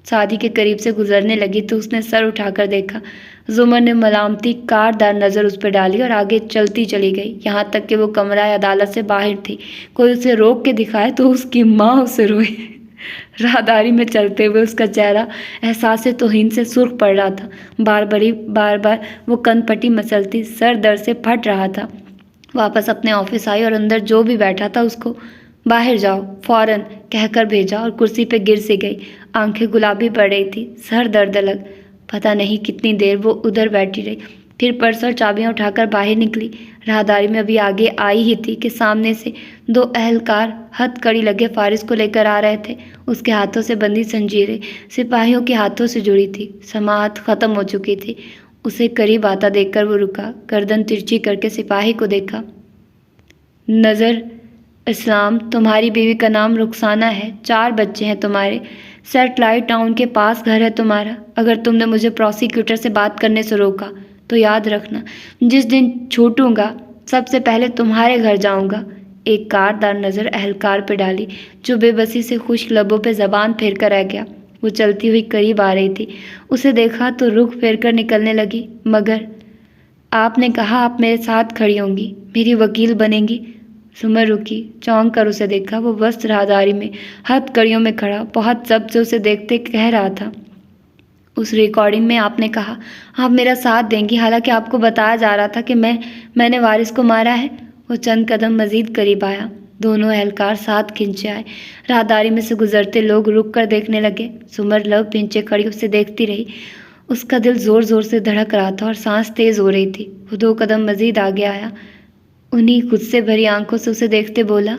سعدی کے قریب سے گزرنے لگی تو اس نے سر اٹھا کر دیکھا۔ زمر نے ملامتی کاردار نظر اس پہ ڈالی اور آگے چلتی چلی گئی، یہاں تک کہ وہ کمرہ عدالت سے باہر تھی۔ کوئی اسے روک کے دکھائے تو اس کی ماں اسے روئے۔ راہداری میں چلتے ہوئے اس کا چہرہ احساس توہین سے سرخ پڑ رہا تھا۔ بار بار وہ کن پٹی مسلتی، سر درد سے پھٹ رہا تھا۔ واپس اپنے آفس آئی اور اندر جو بھی بیٹھا تھا اس کو باہر جاؤ فوراً کہہ کر بھیجا اور کرسی پہ گر سی گئی۔ آنکھیں گلابی پڑ رہی تھی، سر درد الگ۔ پتہ نہیں کتنی دیر وہ ادھر بیٹھی رہی، پھر پرس اور چابیاں اٹھا کر باہر نکلی۔ راہداری میں ابھی آگے آئی ہی تھی کہ سامنے سے دو اہلکار ہتھ کڑی لگے فارس کو لے کر آ رہے تھے۔ اس کے ہاتھوں سے بندھی زنجیریں سپاہیوں کے ہاتھوں سے جڑی تھی، سماعت ختم ہو چکی تھی۔ اسے قریب آتا دیکھ کر وہ رکا، گردن ترچھی کر کے سپاہی کو دیکھا۔ نظر اسلام، تمہاری بیوی کا نام رخسانہ ہے، 4 بچے ہیں تمہارے، سیٹلائٹ ٹاؤن کے پاس گھر ہے تمہارا۔ اگر تم نے مجھے پروسیکیوٹر سے بات کرنے سے روکا تو یاد رکھنا، جس دن چھوٹوں گا سب سے پہلے تمہارے گھر جاؤں گا۔ ایک کاردار نظر اہلکار پہ ڈالی جو بے بسی سے خشک لبوں پہ زبان پھیر کر رہ گیا۔ وہ چلتی ہوئی قریب آ رہی تھی، اسے دیکھا تو رخ پھیر کر نکلنے لگی۔ مگر آپ نے کہا آپ میرے ساتھ کھڑی ہوں گی، میری وکیل بنیں گی۔ زمر رکی، چونک کر اسے دیکھا۔ وہ وسط راہداری میں ہتھ کڑیوں میں کھڑا بہت ضبط سے اسے دیکھتے کہہ رہا تھا، اس ریکارڈنگ میں آپ نے کہا آپ میرا ساتھ دیں گی، حالانکہ آپ کو بتایا جا رہا تھا کہ میں نے وارث کو مارا ہے۔ وہ چند قدم مزید قریب آیا، دونوں اہلکار ساتھ کھنچے آئے۔ راہداری میں سے گزرتے لوگ رک کر دیکھنے لگے۔ زمر لب بھینچے کھڑی اسے دیکھتی رہی۔ اس کا دل زور زور سے دھڑک رہا تھا اور سانس تیز ہو رہی تھی۔ وہ 2 قدم مزید آگے آیا، انہی غصے بھری آنکھوں سے اسے دیکھتے بولا،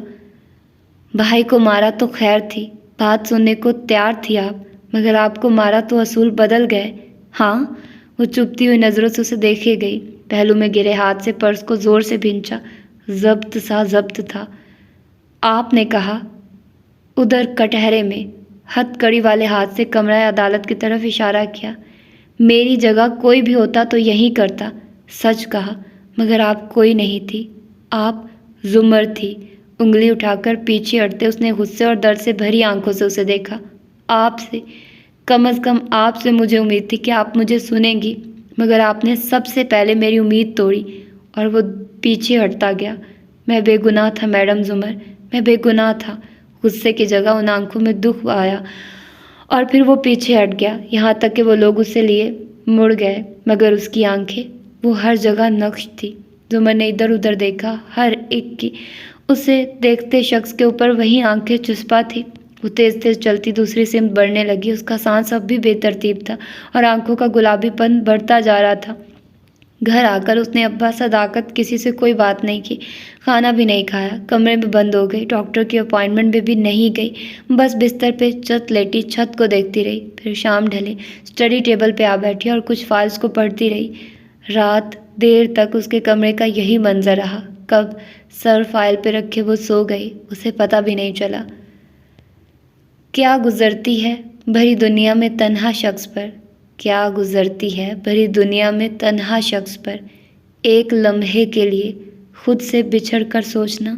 بھائی کو مارا تو خیر تھی، بات سننے کو تیار تھی آپ، مگر آپ کو مارا تو اصول بدل گئے۔ ہاں؟ وہ چپتی ہوئی نظروں سے اسے دیکھے گئی، پہلو میں گرے ہاتھ سے پرس کو زور سے بھینچا، ضبط تھا۔ آپ نے کہا، ادھر کٹہرے میں، ہتھ کڑی والے ہاتھ سے کمرہ عدالت کی طرف اشارہ کیا، میری جگہ کوئی بھی ہوتا تو یہی کرتا۔ سچ کہا، مگر آپ کوئی نہیں تھی، آپ زمر تھی۔ انگلی اٹھا کر پیچھے ہٹتے اس نے غصے اور درد سے بھری آنکھوں سے اسے دیکھا۔ آپ سے، کم از کم آپ سے مجھے امید تھی کہ آپ مجھے سنیں گی، مگر آپ نے سب سے پہلے میری امید توڑی۔ اور وہ پیچھے ہٹتا گیا۔ میں بے گناہ تھا میڈم زمر، میں بے گناہ تھا۔ غصے کی جگہ ان آنکھوں میں دکھ آیا اور پھر وہ پیچھے ہٹ گیا، یہاں تک کہ وہ لوگ اسے لیے مڑ گئے، مگر اس کی آنکھیں وہ ہر جگہ نقش تھی۔ زمر نے ادھر ادھر دیکھا، ہر ایک کی اسے دیکھتے شخص کے اوپر وہی آنکھیں چسپا تھی۔ وہ تیز تیز چلتی دوسری سمت بڑھنے لگی، اس کا سانس اب بھی بے ترتیب تھا اور آنکھوں کا گلابی پن بڑھتا جا رہا تھا۔ گھر آ کر اس نے ابا صداقت کسی سے کوئی بات نہیں کی، کھانا بھی نہیں کھایا، کمرے میں بند ہو گئی، ڈاکٹر کی اپائنٹمنٹ میں بھی نہیں گئی، بس بستر پہ چت لیٹی چھت کو دیکھتی رہی۔ پھر شام ڈھلے، اسٹڈی ٹیبل پہ آ بیٹھی اور کچھ فائلز کو پڑھتی رہی۔ رات دیر تک اس کے کمرے کا یہی منظر رہا، کب سر فائل پہ رکھے وہ سو گئی اسے پتہ بھی نہیں چلا۔ کیا گزرتی ہے بھری دنیا میں تنہا شخص پر، کیا گزرتی ہے بھری دنیا میں تنہا شخص پر، ایک لمحے کے لیے خود سے بچھڑ کر سوچنا۔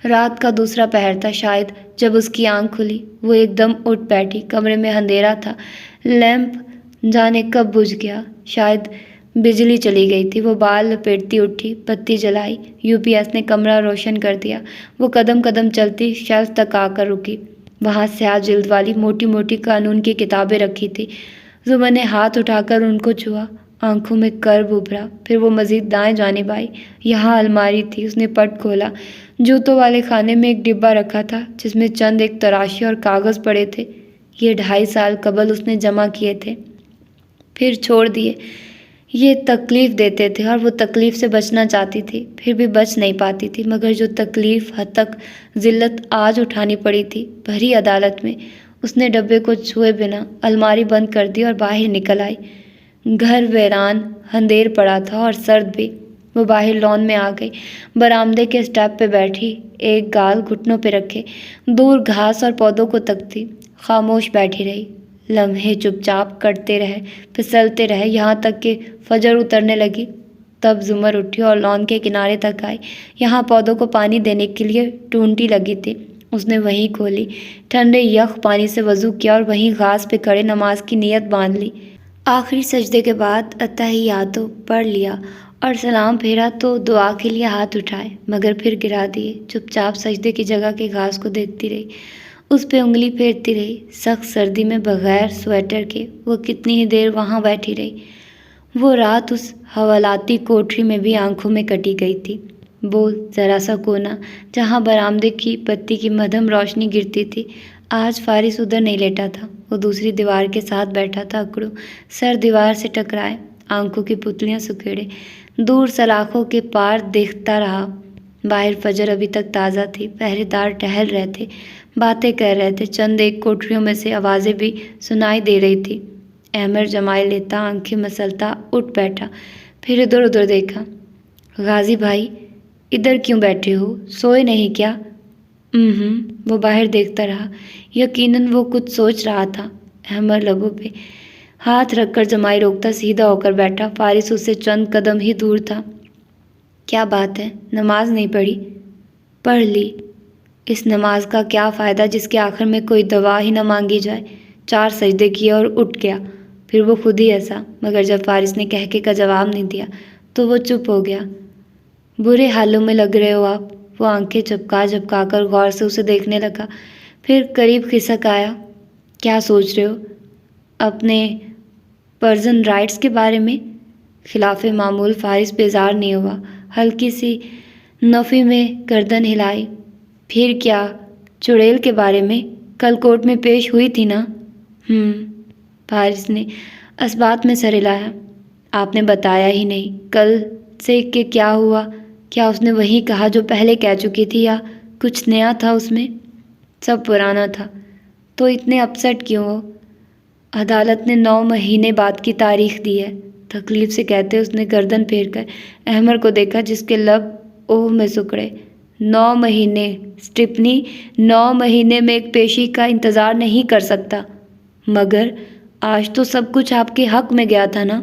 رات کا دوسرا پہر تھا شاید جب اس کی آنکھ کھلی، وہ ایک دم اٹھ بیٹھی۔ کمرے میں اندھیرا تھا، لیمپ جانے کب بجھ گیا، شاید بجلی چلی گئی تھی۔ وہ بال لپیٹتی اٹھی، بتی جلائی، یو پی ایس نے کمرہ روشن کر دیا۔ وہ قدم قدم چلتی شیلف تک آ کر رکی، وہاں سیاہ جلد والی موٹی موٹی قانون کی کتابیں رکھی تھی۔ زمر نے ہاتھ اٹھا کر ان کو چھوا، آنکھوں میں کرب ابھرا، پھر وہ مزید دائیں جانب آئی۔ یہاں الماری تھی، اس نے پٹ کھولا، جوتوں والے خانے میں ایک ڈبہ رکھا تھا جس میں چند ایک تراشی اور کاغذ پڑے تھے۔ یہ 2.5 سال قبل اس نے جمع کیے تھے، پھر چھوڑ دیے۔ یہ تکلیف دیتے تھے اور وہ تکلیف سے بچنا چاہتی تھی، پھر بھی بچ نہیں پاتی تھی، مگر جو تکلیف حد تک ذلت آج اٹھانی پڑی تھی بھری عدالت میں۔ اس نے ڈبے کو چھوئے بنا الماری بند کر دی اور باہر نکل آئی۔ گھر ویران، اندھیر پڑا تھا اور سرد بھی۔ وہ باہر لان میں آ گئی، برآمدے کے اسٹیپ پہ بیٹھی، ایک گال گھٹنوں پہ رکھے، دور گھاس اور پودوں کو تکتی، خاموش بیٹھی رہی۔ لمحے چپ چاپ کٹتے رہے، پھسلتے رہے، یہاں تک کہ فجر اترنے لگی۔ تب زمر اٹھی اور لان کے کنارے تک آئی، یہاں پودوں کو پانی دینے کے لیے ٹونٹی لگی تھی۔ اس نے وہیں کھولی، ٹھنڈے یخ پانی سے وضو کیا اور وہیں گھاس پہ کھڑے نماز کی نیت باندھ لی۔ آخری سجدے کے بعد اتحیاتو پڑھ لیا اور سلام پھیرا تو دعا کے لیے ہاتھ اٹھائے، مگر پھر گرا دیے۔ چپ چاپ سجدے کی جگہ کے گھاس کو دیکھتی رہی، اس پہ انگلی پھیرتی رہی۔ سخت سردی میں بغیر سویٹر کے وہ کتنی ہی دیر وہاں بیٹھی رہی۔ وہ رات اس حوالاتی کوٹری میں بھی آنکھوں میں کٹی گئی تھی، وہ ذرا سا کونا جہاں برآمدے کی بتی کی مدھم روشنی گرتی تھی۔ آج فارس ادھر نہیں لیٹا تھا، وہ دوسری دیوار کے ساتھ بیٹھا تھا، اکڑو سر دیوار سے ٹکرائے، آنکھوں کی پتلیاں سکیڑے دور سلاخوں کے پار دیکھتا رہا۔ باہر فجر ابھی تک تازہ تھی، پہرے دار ٹہل رہے تھے، باتیں کر رہے تھے، چند ایک کوٹریوں میں سے آوازیں بھی سنائی دے رہی تھی۔ احمد جمائے لیتا، آنکھیں مسلتا اٹھ بیٹھا، پھر ادھر ادھر دیکھا۔ غازی بھائی، ادھر کیوں بیٹھے ہو، سوئے نہیں کیا؟ وہ باہر دیکھتا رہا، یقیناً وہ کچھ سوچ رہا تھا۔ احمد لبوں پہ ہاتھ رکھ کر جمائی روکتا سیدھا ہو کر بیٹھا، فارس اس سے چند قدم ہی دور تھا۔ کیا بات ہے، نماز نہیں پڑھی؟ پڑھ لی۔ اس نماز کا کیا فائدہ جس کے آخر میں کوئی دعا ہی نہ مانگی جائے؟ 4 سجدے کیے اور اٹھ گیا، پھر وہ خود ہی ہنسا، مگر جب فارس نے کہکے کا جواب نہیں دیا تو وہ چپ ہو گیا۔ برے حالوں میں لگ رہے ہو آپ۔ وہ آنکھیں جھپکا کر غور سے اسے دیکھنے لگا، پھر قریب کھسک آیا۔ کیا سوچ رہے ہو؟ اپنے پرزن رائٹس کے بارے میں؟ خلاف معمول فارس بیزار نہیں ہوا، ہلکی سی نفی میں گردن ہلائی۔ پھر کیا، چڑیل کے بارے میں؟ کل کورٹ میں پیش ہوئی تھی نا؟ فارس نے اس بات میں سر ہلایا۔ آپ نے بتایا ہی نہیں کل سے کہ کیا ہوا؟ کیا اس نے وہی کہا جو پہلے کہہ چکی تھی یا کچھ نیا تھا اس میں؟ سب پرانا تھا۔ تو اتنے اپسٹ کیوں ہو؟ عدالت نے 9 مہینے بعد کی تاریخ دی ہے، تکلیف سے کہتے اس نے گردن پھیر کر احمد کو دیکھا جس کے لب اوہ میں سکڑے۔ 9 مہینے سٹیپنی، 9 مہینے میں ایک پیشی کا انتظار نہیں کر سکتا۔ مگر آج تو سب کچھ آپ کے حق میں گیا تھا نا؟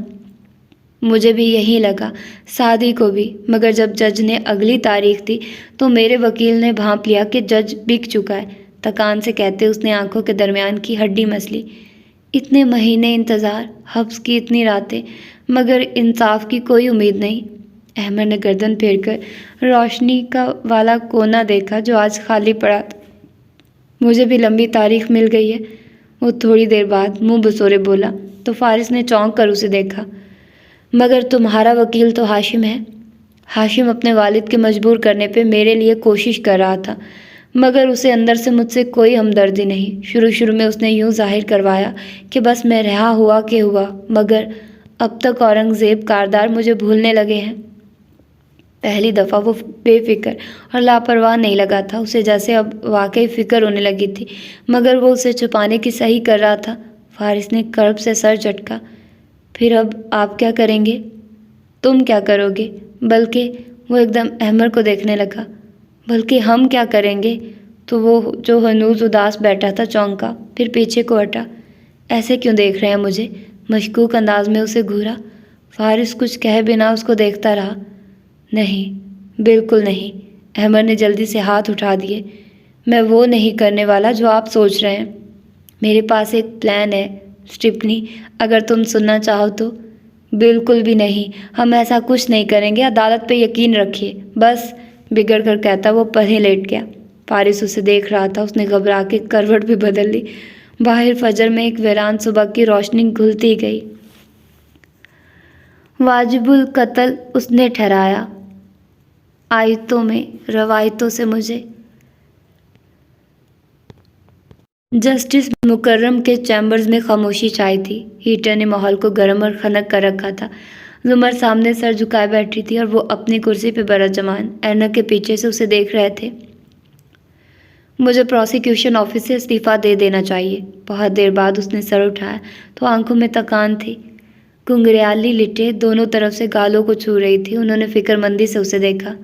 مجھے بھی یہی لگا، سعدی کو بھی، مگر جب جج نے اگلی تاریخ دی تو میرے وکیل نے بھانپ لیا کہ جج بک چکا ہے۔ تکان سے کہتے اس نے آنکھوں کے درمیان کی ہڈی مسلی۔ اتنے مہینے انتظار، حبس کی اتنی راتیں، مگر انصاف کی کوئی امید نہیں۔ احمد نے گردن پھیر کر روشنی کا والا کونا دیکھا جو آج خالی پڑا تھا۔ مجھے بھی لمبی تاریخ مل گئی ہے، وہ تھوڑی دیر بعد منہ بسورے بولا تو فارس نے چونک کر اسے دیکھا۔ مگر تمہارا وکیل تو ہاشم ہے۔ ہاشم اپنے والد کے مجبور کرنے پہ میرے لیے کوشش کر رہا تھا، مگر اسے اندر سے مجھ سے کوئی ہمدردی نہیں۔ شروع میں اس نے یوں ظاہر کروایا کہ بس میں رہا ہوا کہ ہوا، مگر اب تک اورنگزیب کاردار مجھے بھولنے لگے ہیں۔ پہلی دفعہ وہ بے فکر اور لاپرواہ نہیں لگا تھا، اسے جیسے اب واقعی فکر ہونے لگی تھی، مگر وہ اسے چھپانے کی صحیح کر رہا تھا۔ فارس نے کرب سے سر جھٹکا۔ پھر اب آپ کیا کریں گے؟ تم کیا کرو گے؟ بلکہ وہ ایک دم احمد کو دیکھنے لگا۔ بلکہ ہم کیا کریں گے؟ تو وہ جو ہنوز اداس بیٹھا تھا چونکا، پھر پیچھے کو ہٹا۔ ایسے کیوں دیکھ رہے ہیں مجھے؟ مشکوک انداز میں اسے گھورا۔ فارس کچھ کہے بنا اس کو دیکھتا رہا۔ نہیں، بالکل نہیں۔ احمد نے جلدی سے ہاتھ اٹھا دیے۔ میں وہ نہیں کرنے والا جو آپ سوچ رہے ہیں۔ میرے پاس ایک پلان ہے اسٹیفنی، اگر تم سننا چاہو تو۔ بالکل بھی نہیں، ہم ایسا کچھ نہیں کریں گے، عدالت پہ یقین رکھیے۔ بس، بگڑ کر کہتا وہ پرے لیٹ گیا۔ فارس اسے دیکھ رہا تھا، اس نے گھبرا کے کروٹ بھی بدل لی۔ باہر فجر میں ایک ویران صبح کی روشنی گھلتی گئی۔ واجب القتل اس نے ٹھہرایا۔ آیتوں میں، روایتوں سے مجھے۔ جسٹس مکرم کے چیمبرز میں خاموشی چھائی تھی۔ ہیٹر نے ماحول کو گرم اور خنک کر رکھا تھا۔ زمر سامنے سر جھکائے بیٹھی تھی اور وہ اپنی کرسی پہ برجمان اینک کے پیچھے سے اسے دیکھ رہے تھے۔ مجھے پروسیکیوشن آفس سے استعفیٰ دے دینا چاہیے۔ بہت دیر بعد اس نے سر اٹھایا تو آنکھوں میں تکان تھی۔ گنگریالی لٹیں دونوں طرف سے گالوں کو چھو رہی تھی۔ انہوں نے فکر مندی سے اسے دیکھا۔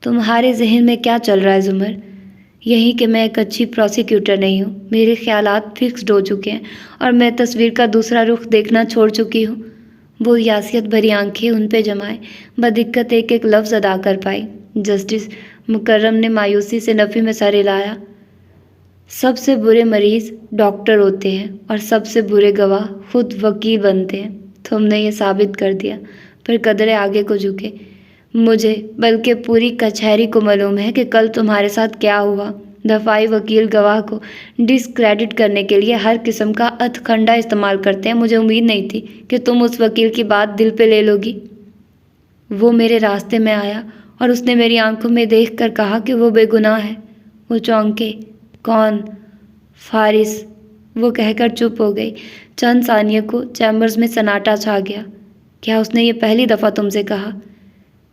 تمہارے ذہن میں کیا چل رہا ہے زمر؟ یہی کہ میں ایک اچھی پروسیکیوٹر نہیں ہوں، میرے خیالات فکسڈ ہو چکے ہیں اور میں تصویر کا دوسرا رخ دیکھنا چھوڑ چکی ہوں۔ وہ یاسیت بھری آنکھیں ان پہ جمائے بدقت ایک ایک لفظ ادا کر پائی۔ جسٹس مکرم نے مایوسی سے نفی میں سر ہلایا۔ سب سے برے مریض ڈاکٹر ہوتے ہیں اور سب سے برے گواہ خود وکیل بنتے ہیں۔ تم نے یہ ثابت کر دیا۔ پھر قدرے آگے کو جھکے۔ مجھے بلکہ پوری کچہری کو معلوم ہے کہ کل تمہارے ساتھ کیا ہوا۔ دفاعی وکیل گواہ کو ڈسکریڈٹ کرنے کے لیے ہر قسم کا ہتھ کنڈا استعمال کرتے ہیں۔ مجھے امید نہیں تھی کہ تم اس وکیل کی بات دل پہ لے لو گی۔ وہ میرے راستے میں آیا اور اس نے میری آنکھوں میں دیکھ کر کہا کہ وہ بے گناہ ہے۔ وہ چونکے۔ کون؟ فارس، وہ کہہ کر چپ ہو گئی۔ چند ثانیے کو چیمبرز میں سناٹا چھا گیا۔ کیا اس نے یہ پہلی دفعہ تم سے کہا؟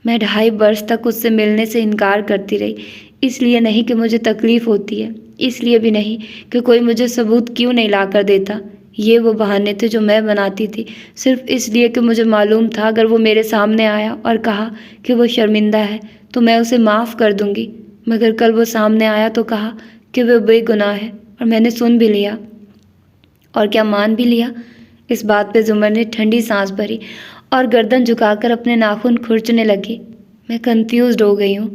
میں 2.5 برس تک اس سے ملنے سے انکار کرتی رہی، اس لیے نہیں کہ مجھے تکلیف ہوتی ہے، اس لیے بھی نہیں کہ کوئی مجھے ثبوت کیوں نہیں لا کر دیتا۔ یہ وہ بہانے تھے جو میں بناتی تھی، صرف اس لیے کہ مجھے معلوم تھا اگر وہ میرے سامنے آیا اور کہا کہ وہ شرمندہ ہے تو میں اسے معاف کر دوں گی۔ مگر کل وہ سامنے آیا تو کہا کہ وہ بے گناہ ہے، اور میں نے سن بھی لیا اور کیا مان بھی لیا۔ اس بات پہ زمر نے ٹھنڈی سانس بھری اور گردن جھکا کر اپنے ناخن کھرچنے لگی۔ میں کنفیوزڈ ہو گئی ہوں،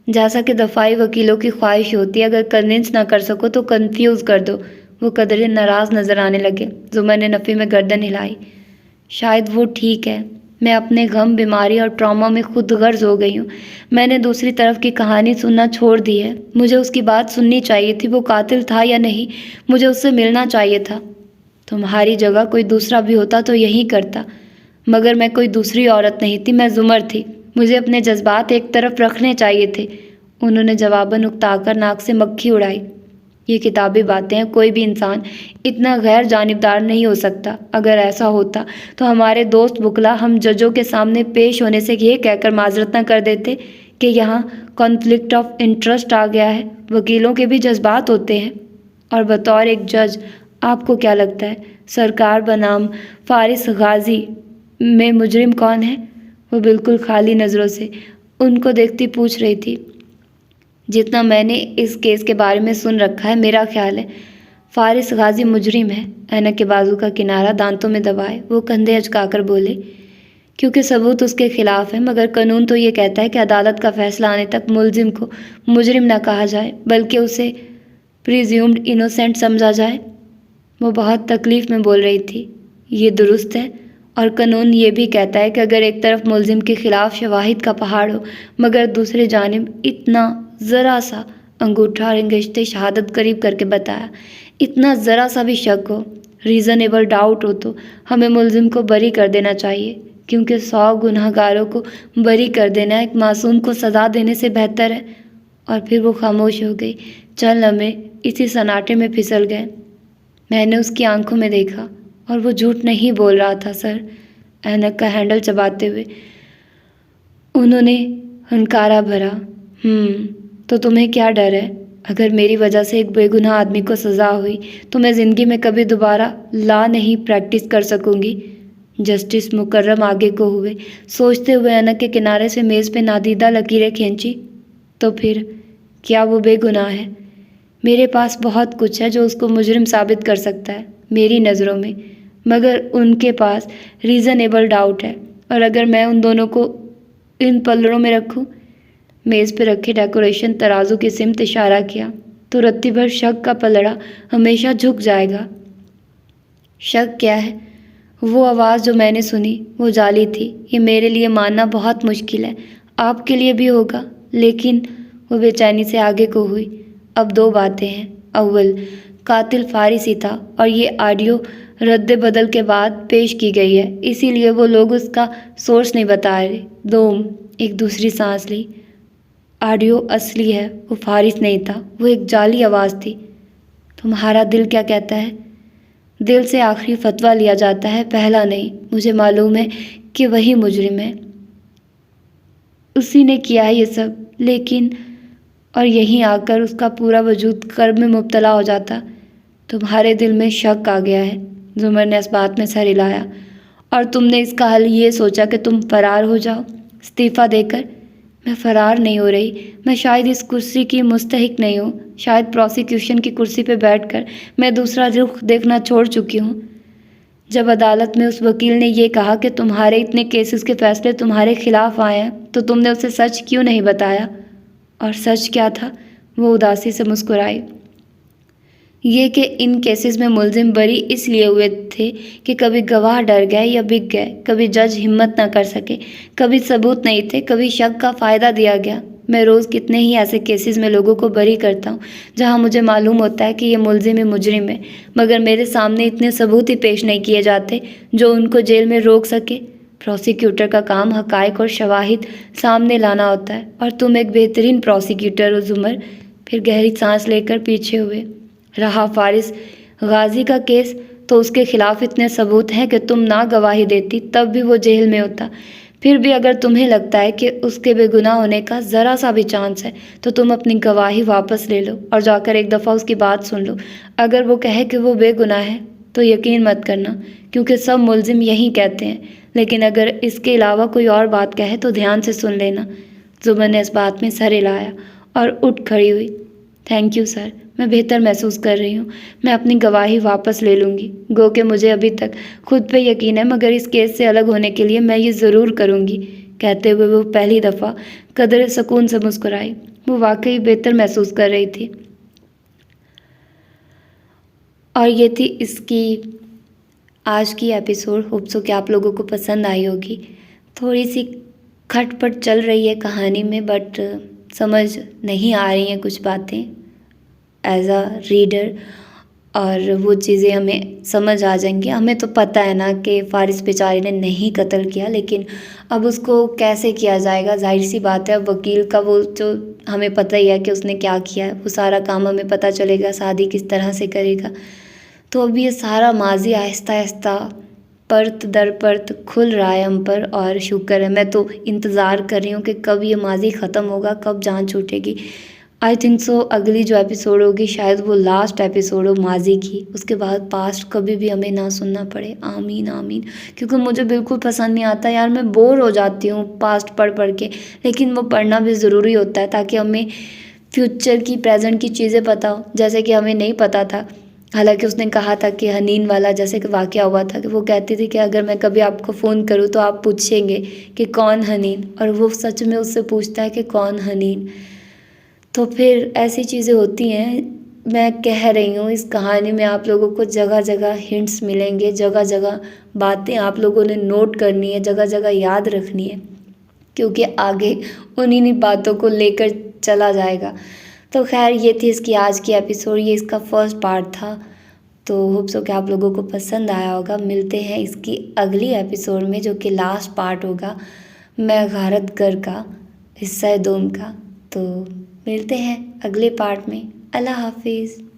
جیسا کہ دفاعی وکیلوں کی خواہش ہوتی ہے، اگر کنونس نہ کر سکو تو کنفیوز کر دو۔ وہ قدرے ناراض نظر آنے لگے۔ زمر نے نفی میں گردن ہلائی۔ شاید وہ ٹھیک ہے، میں اپنے غم، بیماری اور ٹراما میں خود غرض ہو گئی ہوں۔ میں نے دوسری طرف کی کہانی سننا چھوڑ دی ہے۔ مجھے اس کی بات سننی چاہیے تھی، وہ قاتل تھا یا نہیں، مجھے اس سے ملنا چاہیے تھا۔ تمہاری جگہ کوئی دوسرا بھی ہوتا تو یہی کرتا، مگر میں کوئی دوسری عورت نہیں تھی، میں زمر تھی۔ مجھے اپنے جذبات ایک طرف رکھنے چاہیے تھے۔ انہوں نے جواباً اکتا کر ناک سے مکھی اڑائی۔ یہ کتابی باتیں ہیں، کوئی بھی انسان اتنا غیر جانبدار نہیں ہو سکتا۔ اگر ایسا ہوتا تو ہمارے دوست بکلا ہم ججوں کے سامنے پیش ہونے سے یہ کہہ کر معذرت نہ کر دیتے کہ یہاں کانفلکٹ آف انٹرسٹ آ گیا ہے۔ وکیلوں کے بھی جذبات ہوتے ہیں۔ اور بطور ایک جج آپ کو کیا لگتا ہے سرکار بنام فارس غازی میں مجرم کون ہے؟ وہ بالکل خالی نظروں سے ان کو دیکھتی پوچھ رہی تھی۔ جتنا میں نے اس کیس کے بارے میں سن رکھا ہے، میرا خیال ہے فارس غازی مجرم ہے۔ اینک کے بازو کا کنارہ دانتوں میں دبائے وہ کندھے اچکا کر بولے، کیونکہ ثبوت اس کے خلاف ہے، مگر قانون تو یہ کہتا ہے کہ عدالت کا فیصلہ آنے تک ملزم کو مجرم نہ کہا جائے بلکہ اسے پریزیومڈ انوسینٹ سمجھا جائے۔ وہ بہت تکلیف میں بول رہی تھی۔ یہ درست ہے، اور قانون یہ بھی کہتا ہے کہ اگر ایک طرف ملزم کے خلاف شواہد کا پہاڑ ہو مگر دوسری جانب اتنا ذرا سا انگوٹھا رنگشتے شہادت قریب کر کے بتایا، اتنا ذرا سا بھی شک ہو، ریزنیبل ڈاؤٹ ہو، تو ہمیں ملزم کو بری کر دینا چاہیے، کیونکہ 100 گناہ گاروں کو بری کر دینا ایک معصوم کو سزا دینے سے بہتر ہے۔ اور پھر وہ خاموش ہو گئی۔ چند لمحے اسی سناٹے میں پھسل گئے۔ میں نے اس کی آنکھوں میں دیکھا اور وہ جھوٹ نہیں بول رہا تھا سر، اینک کا ہینڈل چباتے ہوئے انہوں نے ہنکارا بھرا۔ تو تمہیں کیا ڈر ہے؟ اگر میری وجہ سے ایک بے گناہ آدمی کو سزا ہوئی تو میں زندگی میں کبھی دوبارہ لا نہیں پریکٹس کر سکوں گی۔ جسٹس مکرم آگے کو ہوئے، سوچتے ہوئے اینک کے کنارے سے میز پہ نادیدہ لکیریں کھینچی۔ تو پھر کیا وہ بے گناہ ہے؟ میرے پاس بہت کچھ ہے جو اس کو مجرم ثابت کر سکتا ہے میری نظروں میں، مگر ان کے پاس ریزنیبل ڈاؤٹ ہے، اور اگر میں ان دونوں کو ان پلڑوں میں رکھوں، میز پہ رکھے ڈیکوریشن ترازو کی سمت اشارہ کیا، تو رتی بھر شک کا پلڑا ہمیشہ جھک جائے گا۔ شک کیا ہے؟ وہ آواز جو میں نے سنی وہ جعلی تھی، یہ میرے لیے ماننا بہت مشکل ہے، آپ کے لیے بھی ہوگا، لیکن وہ بے چینی سے آگے کو ہوئی۔ اب 2 باتیں ہیں، اول قاتل فارس ہی تھا اور یہ آڈیو رد بدل کے بعد پیش کی گئی ہے، اسی لیے وہ لوگ اس کا سورس نہیں بتا رہے۔ دوم، ایک دوسری سانس لی، آڈیو اصلی ہے، وہ فارس نہیں تھا، وہ ایک جعلی آواز تھی۔ تمہارا دل کیا کہتا ہے؟ دل سے آخری فتویٰ لیا جاتا ہے، پہلا نہیں۔ مجھے معلوم ہے کہ وہی مجرم ہے، اسی نے کیا ہے یہ سب، لیکن اور یہیں آ کر اس کا پورا وجود کرب میں مبتلا ہو جاتا۔ تمہارے دل میں شک آ گیا ہے، زمر نے اس بات میں سر ہلایا، اور تم نے اس کا حل یہ سوچا کہ تم فرار ہو جاؤ استعفیٰ دے کر۔ میں فرار نہیں ہو رہی، میں شاید اس کرسی کی مستحق نہیں ہوں، شاید پروسیکیوشن کی کرسی پہ بیٹھ کر میں دوسرا رخ دیکھنا چھوڑ چکی ہوں۔ جب عدالت میں اس وکیل نے یہ کہا کہ تمہارے اتنے کیسز کے فیصلے تمہارے خلاف آئے ہیں تو تم نے اسے سچ کیوں نہیں بتایا؟ اور سچ کیا تھا؟ وہ اداسی سے مسکرائی۔ یہ کہ ان کیسز میں ملزم بری اس لیے ہوئے تھے کہ کبھی گواہ ڈر گئے یا بک گئے، کبھی جج ہمت نہ کر سکے، کبھی ثبوت نہیں تھے، کبھی شک کا فائدہ دیا گیا۔ میں روز کتنے ہی ایسے کیسز میں لوگوں کو بری کرتا ہوں جہاں مجھے معلوم ہوتا ہے کہ یہ ملزم مجرم ہے، مگر میرے سامنے اتنے ثبوت ہی پیش نہیں کیے جاتے جو ان کو جیل میں روک سکے۔ پروسیکیوٹر کا کام حقائق اور شواہد سامنے لانا ہوتا ہے، اور تم ایک بہترین پروسیکیوٹر ہو زمر۔ پھر گہری سانس لے کر پیچھے ہوئے۔ رہا فارس غازی کا کیس تو اس کے خلاف اتنے ثبوت ہیں کہ تم نہ گواہی دیتی تب بھی وہ جیل میں ہوتا۔ پھر بھی اگر تمہیں لگتا ہے کہ اس کے بے گناہ ہونے کا ذرا سا بھی چانس ہے تو تم اپنی گواہی واپس لے لو اور جا کر ایک دفعہ اس کی بات سن لو۔ اگر وہ کہے کہ وہ بے گناہ ہے تو یقین مت کرنا، کیونکہ سب ملزم یہی کہتے ہیں، لیکن اگر اس کے علاوہ کوئی اور بات کہے تو دھیان سے سن لینا۔ زبر نے اس بات میں سر ہلایا اور اٹھ کھڑی ہوئی۔ تھینک یو سر، میں بہتر محسوس کر رہی ہوں، میں اپنی گواہی واپس لے لوں گی۔ گو کہ مجھے ابھی تک خود پہ یقین ہے، مگر اس کیس سے الگ ہونے کے لیے میں یہ ضرور کروں گی۔ کہتے ہوئے وہ پہلی دفعہ قدر سکون سے مسکرائی۔ وہ واقعی بہتر محسوس کر رہی تھی۔ اور یہ تھی اس کی آج کی ایپیسوڈ۔ ہوپ سو کہ آپ لوگوں کو پسند آئی ہوگی۔ تھوڑی سی کھٹ پٹ چل رہی ہے کہانی میں، بٹ سمجھ نہیں آ رہی ہیں کچھ باتیں ایز اے ریڈر، اور وہ چیزیں ہمیں سمجھ آ جائیں گی۔ ہمیں تو پتہ ہے نا کہ فارس بیچارے نے نہیں قتل کیا، لیکن اب اس کو کیسے کیا جائے گا؟ ظاہر سی بات ہے، اب وکیل کا وہ جو ہمیں پتہ ہی ہے کہ اس نے کیا کیا ہے، وہ سارا کام ہمیں پتہ چلے گا، شادی کس طرح سے کرے گا۔ تو اب یہ سارا ماضی آہستہ آہستہ پرت در پرت کھل رہا ہے ہم پر، اور شکر ہے۔ میں تو انتظار کر رہی ہوں کہ کب یہ ماضی ختم ہوگا، کب جان چھوٹے گی۔ آئی تھنک سو اگلی جو ایپیسوڈ ہوگی شاید وہ لاسٹ ایپیسوڈ ہو ماضی کی، اس کے بعد پاسٹ کبھی بھی ہمیں نہ سننا پڑے۔ آمین آمین، کیونکہ مجھے بالکل پسند نہیں آتا یار، میں بور ہو جاتی ہوں پاسٹ پڑھ پڑھ کے، لیکن وہ پڑھنا بھی ضروری ہوتا ہے تاکہ ہمیں فیوچر کی پریزنٹ کی چیزیں پتہ ہو، جیسے کہ ہمیں نہیں پتہ تھا۔ حالانکہ اس نے کہا تھا کہ حنین والا جیسے کہ واقعہ ہوا تھا کہ وہ کہتی تھی کہ اگر میں کبھی آپ کو فون کروں تو آپ پوچھیں گے کہ کون حنین، اور وہ سچ میں اس سے پوچھتا ہے کہ کون حنین۔ تو پھر ایسی چیزیں ہوتی ہیں میں کہہ رہی ہوں اس کہانی میں آپ لوگوں کو جگہ جگہ ہنٹس ملیں گے، جگہ جگہ باتیں آپ لوگوں نے نوٹ کرنی ہے، جگہ جگہ یاد رکھنی ہے، کیونکہ آگے انہی باتوں کو لے کر چلا جائے گا۔ تو خیر یہ تھی اس کی آج کی ایپیسوڈ، یہ اس کا فرسٹ پارٹ تھا، تو ہوپ سو کہ آپ لوگوں کو پسند آیا ہوگا۔ ملتے ہیں اس کی اگلی ایپیسوڈ میں جو کہ لاسٹ پارٹ ہوگا میں غارت گر کا حصہ دوم کا۔ تو ملتے ہیں اگلے پارٹ میں۔ اللہ حافظ۔